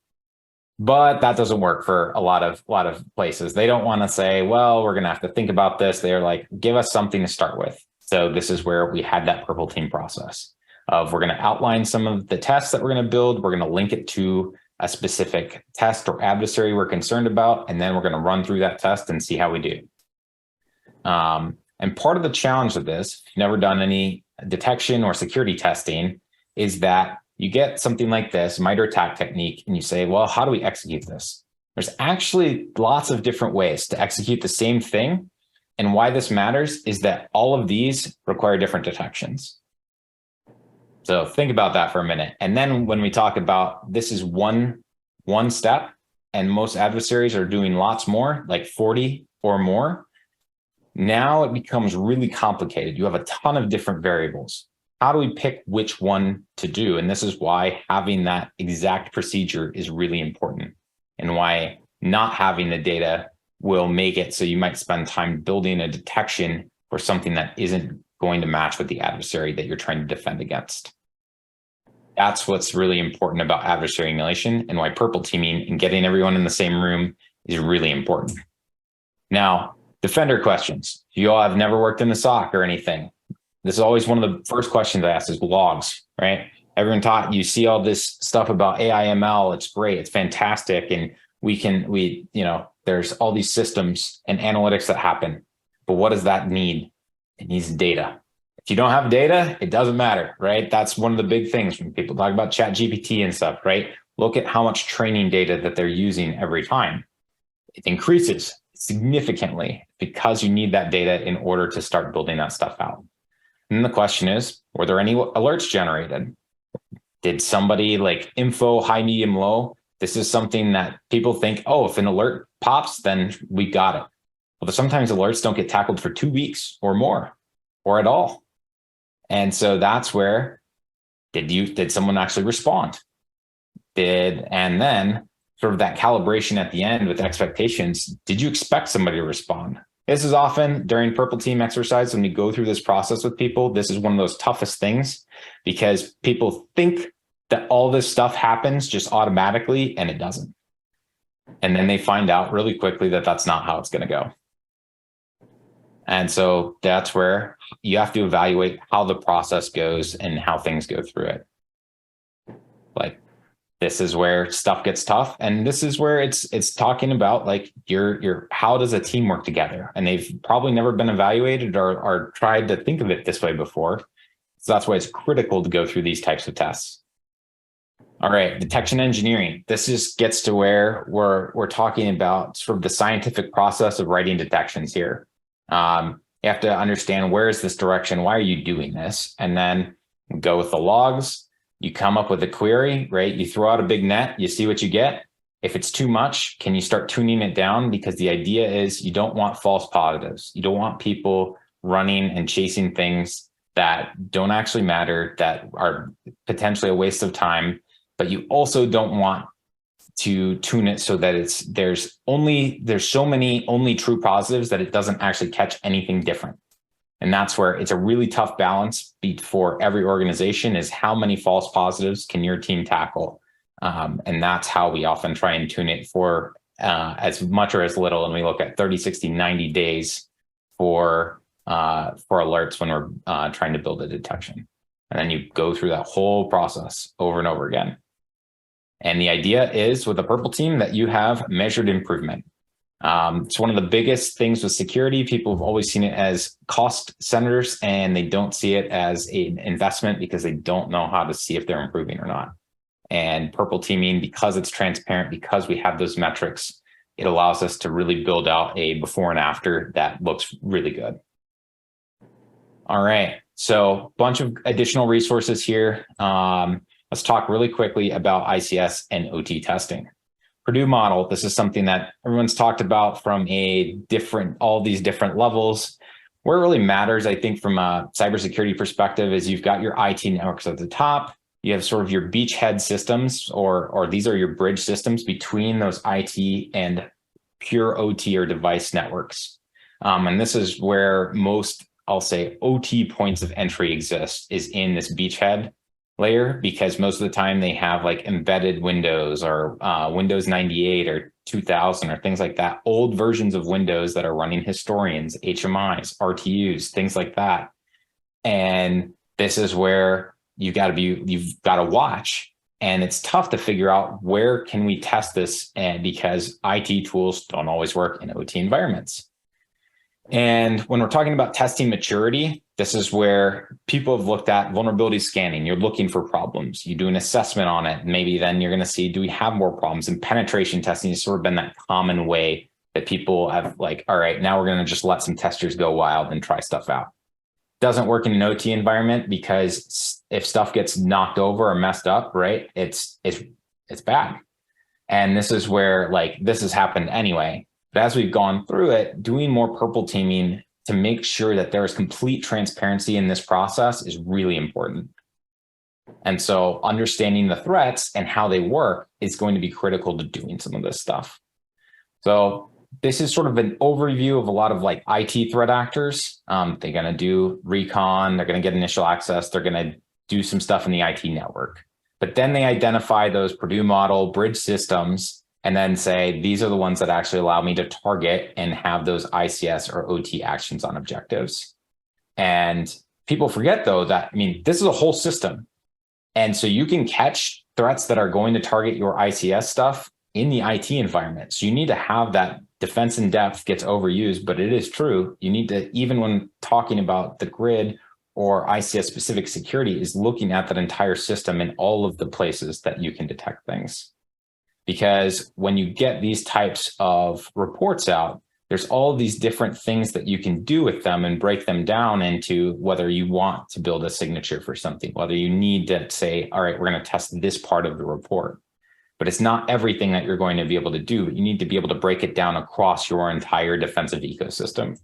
But that doesn't work for a lot of places. They don't want to say, well, we're going to have to think about this. They're like, give us something to start with. So this is where we had that purple team process of, we're going to outline some of the tests that we're going to build. We're going to link it to a specific test or adversary we're concerned about, and then we're going to run through that test and see how we do. And part of the challenge of this, if you've never done any detection or security testing, is that you get something like this, MITRE attack technique, and you say, well, how do we execute this? There's actually lots of different ways to execute the same thing. And why this matters is that all of these require different detections. So think about that for a minute. And then when we talk about this is one step, and most adversaries are doing lots more, like 40 or more, now it becomes really complicated. You have a ton of different variables. How do we pick which one to do? And this is why having that exact procedure is really important, and why not having the data will make it so you might spend time building a detection for something that isn't going to match with the adversary that you're trying to defend against. That's what's really important about adversary emulation, and why purple teaming and getting everyone in the same room is really important. Now, defender questions. You all have never worked in the SOC or anything. This is always one of the first questions I ask is logs, right? Everyone taught you see all this stuff about AI/ML. It's great. It's fantastic. And there's all these systems and analytics that happen. But what does that need? It needs data. If you don't have data, it doesn't matter, right? That's one of the big things when people talk about ChatGPT and stuff, right? Look at how much training data that they're using every time. It increases significantly because you need that data in order to start building that stuff out. And the question is, were there any alerts generated? Did somebody like info, high, medium, low? This is something that people think, oh, if an alert pops, then we got it. Well, sometimes alerts don't get tackled for 2 weeks or more, or at all. And so that's where, did someone actually respond? And then sort of that calibration at the end with expectations, did you expect somebody to respond? This is often during purple team exercise, when we go through this process with people, this is one of those toughest things, because people think that all this stuff happens just automatically, and it doesn't. And then they find out really quickly that that's not how it's going to go. And so that's where you have to evaluate how the process goes and how things go through it. Like, this is where stuff gets tough. And this is where it's talking about like your how does a team work together? And they've probably never been evaluated or tried to think of it this way before. So that's why it's critical to go through these types of tests. All right, detection engineering. This just gets to where we're talking about sort of the scientific process of writing detections here. You have to understand, where is this direction? Why are you doing this? And then go with the logs. You come up with a query, right? You throw out a big net, you see what you get. If it's too much, can you start tuning it down? Because the idea is you don't want false positives. You don't want people running and chasing things that don't actually matter, that are potentially a waste of time. But you also don't want to tune it so that there's so many only true positives that it doesn't actually catch anything different. And that's where it's a really tough balance for every organization, is how many false positives can your team tackle? And that's how we often try and tune it for as much or as little. And we look at 30, 60, 90 days for alerts when we're trying to build a detection. And then you go through that whole process over and over again. And the idea is, with a purple team, that you have measured improvement. It's one of the biggest things with security. People have always seen it as cost centers, and they don't see it as an investment because they don't know how to see if they're improving or not. And purple teaming, because it's transparent, because we have those metrics, it allows us to really build out a before and after that looks really good. All right, so a bunch of additional resources here. Let's talk really quickly about ICS and OT testing. Purdue model, this is something that everyone's talked about from all these different levels. Where it really matters, I think, from a cybersecurity perspective, is you've got your IT networks at the top. You have sort of your beachhead systems, or these are your bridge systems between those IT and pure OT or device networks. And this is where most, I'll say, OT points of entry exist, is in this beachhead layer, because most of the time they have like embedded Windows or Windows 98 or 2000 or things like that, old versions of Windows that are running historians, HMIs, RTUs, things like that. And this is where you've got to watch, and it's tough to figure out where can we test this, and because IT tools don't always work in OT environments. And when we're talking about testing maturity, this is where people have looked at vulnerability scanning. You're looking for problems. You do an assessment on it. Maybe then you're going to see, do we have more problems? And penetration testing has sort of been that common way that people have like, all right, now we're going to just let some testers go wild and try stuff out. Doesn't work in an OT environment, because if stuff gets knocked over or messed up, right, it's bad. And this is where like this has happened anyway. But as we've gone through it, doing more purple teaming to make sure that there is complete transparency in this process is really important. And so understanding the threats and how they work is going to be critical to doing some of this stuff. So this is sort of an overview of a lot of like IT threat actors. They're going to do recon, they're going to get initial access, they're going to do some stuff in the IT network. But then they identify those Purdue model bridge systems and then say, these are the ones that actually allow me to target and have those ICS or OT actions on objectives. And people forget though that, I mean, this is a whole system. And so you can catch threats that are going to target your ICS stuff in the IT environment. So you need to have that. Defense in depth gets overused, but it is true. You need to, even when talking about the grid or ICS specific security, is looking at that entire system in all of the places that you can detect things. Because when you get these types of reports out, there's all of these different things that you can do with them and break them down into whether you want to build a signature for something, whether you need to say, all right, we're going to test this part of the report. But it's not everything that you're going to be able to do. You need to be able to break it down across your entire defensive ecosystem.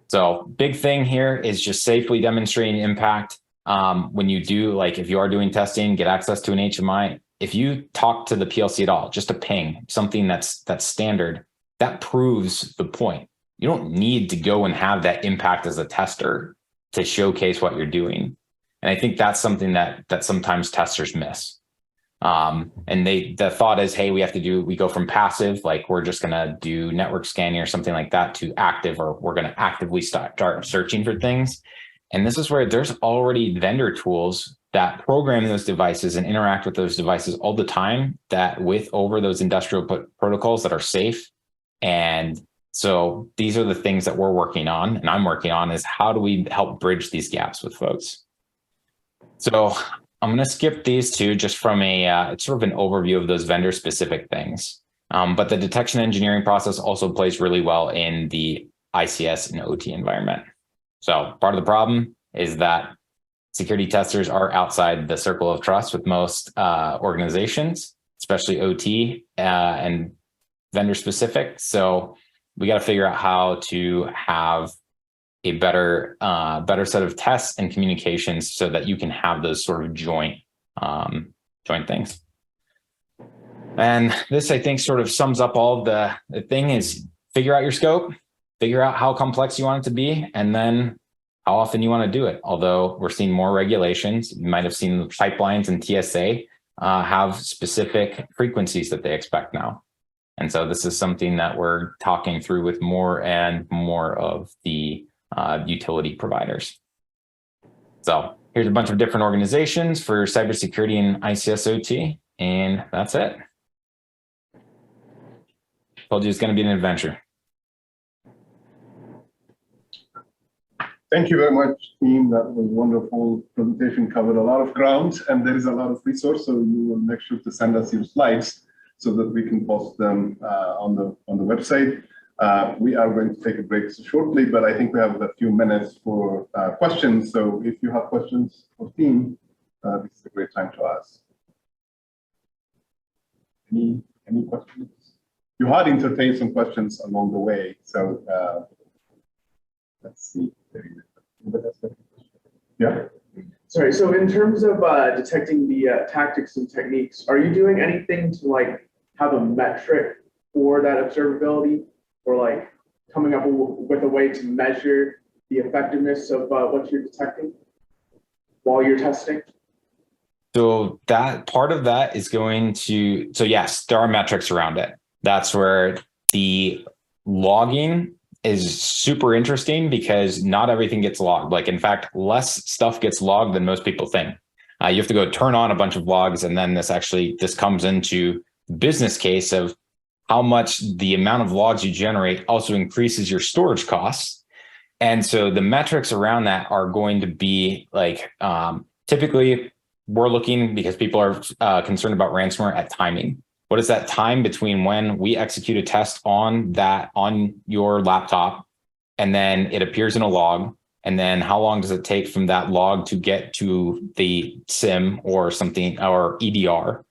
So big thing here is just safely demonstrating impact. When you do, like if you are doing testing, get access to an HMI. If you talk to the PLC at all, just a ping, something that's standard, that proves the point. You don't need to go and have that impact as a tester to showcase what you're doing. And I think that's something that sometimes testers miss. And the thought is, hey, we go from passive, like we're just going to do network scanning or something like that, to active, or we're going to actively start searching for things. And this is where there's already vendor tools that program those devices and interact with those devices all the time, that with over those industrial protocols that are safe. And so these are the things that we're working on, and I'm working on, is how do we help bridge these gaps with folks? So I'm going to skip these two just from it's sort of an overview of those vendor specific things. But the detection engineering process also plays really well in the ICS and OT environment. So part of the problem is that security testers are outside the circle of trust with most organizations, especially OT and vendor specific. So we got to figure out how to have a better set of tests and communications so that you can have those sort of joint things. And this, I think, sort of sums up all of the thing is figure out your scope, figure out how complex you want it to be, and then how often you want to do it. Although we're seeing more regulations, you might have seen the pipelines and TSA have specific frequencies that they expect now. And so this is something that we're talking through with more and more of the utility providers. So here's a bunch of different organizations for cybersecurity and ICS OT, and that's it. Told you it's going to be an adventure. Thank you very much, team. That was a wonderful presentation, covered a lot of ground, and there is a lot of resource. So you will make sure to send us your slides so that we can post them on the website. We are going to take a break shortly, but I think we have a few minutes for questions. So if you have questions for team, this is a great time to ask. Any questions? You had entertained some questions along the way, so let's see. Yeah. Sorry, so in terms of detecting the tactics and techniques, are you doing anything to like have a metric for that observability, or like coming up with a way to measure the effectiveness of what you're detecting while you're testing? So that part of that is going to, so yes, there are metrics around it. That's where the logging is super interesting, because not everything gets logged. Like, in fact, less stuff gets logged than most people think. You have to go turn on a bunch of logs, and then this comes into the business case of how much the amount of logs you generate also increases your storage costs. And so the metrics around that are going to be like, typically we're looking, because people are concerned about ransomware, at timing. What is that time between when we execute a test on your laptop and then it appears in a log, and then how long does it take from that log to get to the SIM or something, or EDR?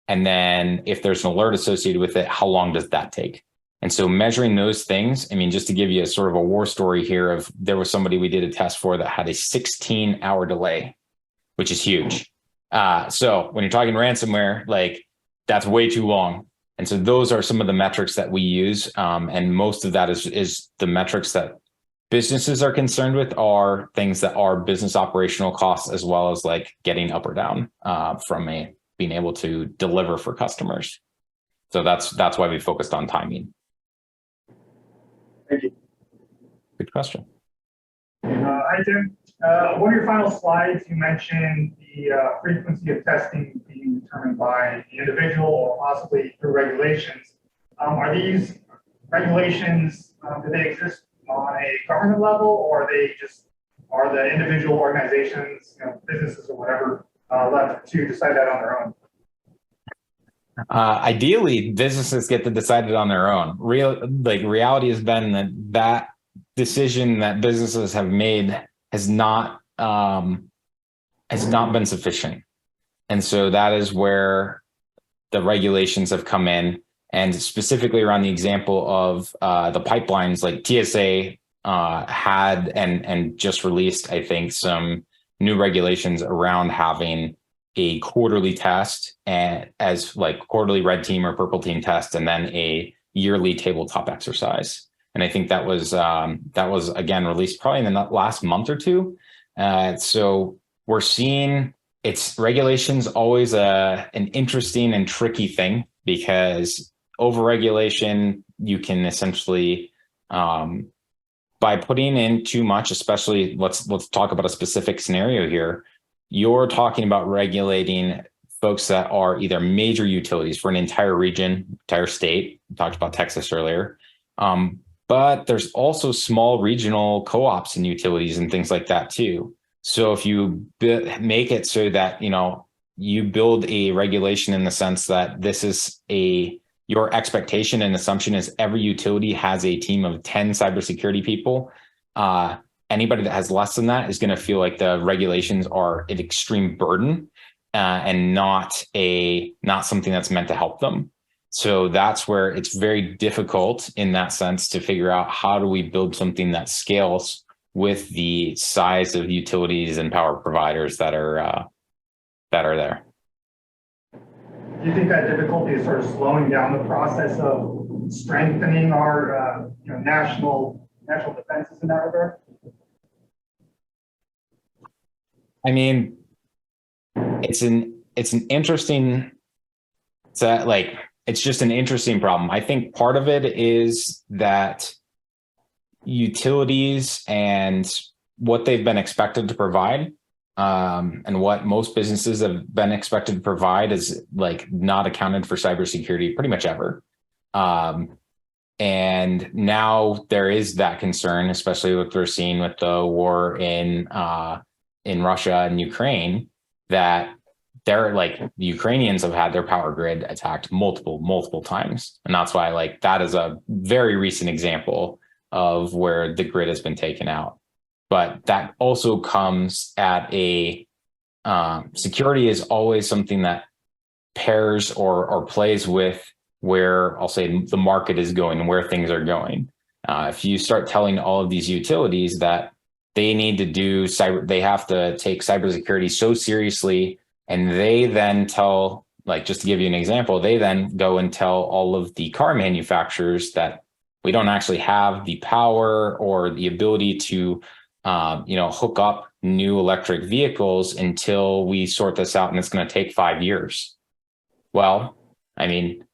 And then if there's an alert associated with it, how long does that take? And so measuring those things, I mean, just to give you a sort of a war story here of there was somebody we did a test for that had a 16-hour delay, which is huge. So when you're talking ransomware, like that's way too long. And so those are some of the metrics that we use. And most of that is the metrics that businesses are concerned with are things that are business operational costs, as well as like getting up or down from being able to deliver for customers. So that's why we focused on timing. Thank you. Good question. Hi, Tim. One of your final slides, you mentioned the frequency of testing being determined by the individual or possibly through regulations. Are these regulations, do they exist on a government level, or are the individual organizations, businesses or whatever, left to decide that on their own? Ideally, businesses get to decide it on their own. Reality has been that decision that businesses have made has not been sufficient, and so that is where the regulations have come in, and specifically around the example of the pipelines. Like TSA had and just released, I think, some new regulations around having a quarterly test and as like quarterly red team or purple team test, and then a yearly tabletop exercise. And I think that was again released probably in the last month or two. So we're seeing regulations always an interesting and tricky thing, because overregulation, you can essentially by putting in too much, especially let's talk about a specific scenario here. You're talking about regulating folks that are either major utilities for an entire region, entire state. We talked about Texas earlier. But there's also small regional co-ops and utilities and things like that too. So if you make it so that, you build a regulation in the sense that this is your expectation and assumption is every utility has a team of 10 cybersecurity people. Anybody that has less than that is going to feel like the regulations are an extreme burden and not something that's meant to help them. So that's where it's very difficult in that sense to figure out how do we build something that scales with the size of utilities and power providers that are there. Do you think that difficulty is sort of slowing down the process of strengthening our national defenses in that regard? I mean, it's just an interesting problem. I think part of it is that utilities and what they've been expected to provide, and what most businesses have been expected to provide is like not accounted for cybersecurity pretty much ever. And now there is that concern, especially what we're seeing with the war in Russia and Ukraine, that the Ukrainians have had their power grid attacked multiple times. And that's why that is a very recent example of where the grid has been taken out. But that also comes at security is always something that pairs or plays with where I'll say the market is going and where things are going. If you start telling all of these utilities that they need to they have to take cybersecurity so seriously, and they then tell, just to give you an example, they then go and tell all of the car manufacturers that we don't actually have the power or the ability to, hook up new electric vehicles until we sort this out, and it's going to take 5 years. Well, I mean,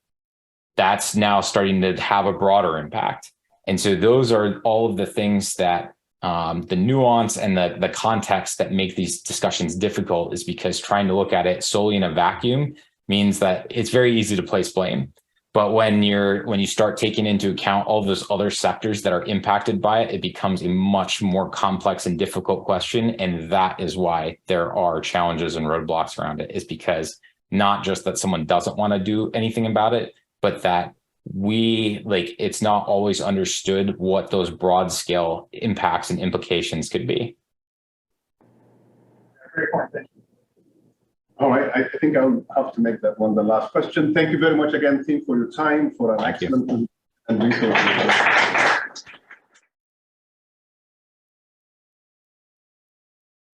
that's now starting to have a broader impact. And so those are all of the things that the nuance and the context that make these discussions difficult, is because trying to look at it solely in a vacuum means that it's very easy to place blame. But when you start taking into account all those other sectors that are impacted by it, it becomes a much more complex and difficult question. And that is why there are challenges and roadblocks around it, is because not just that someone doesn't want to do anything about it, but that it's not always understood what those broad scale impacts and implications could be. Great point. Thank you. All right, I think I'll have to make that one the last question. Thank you very much again, team, for your time, for an Thank you. excellent and resources.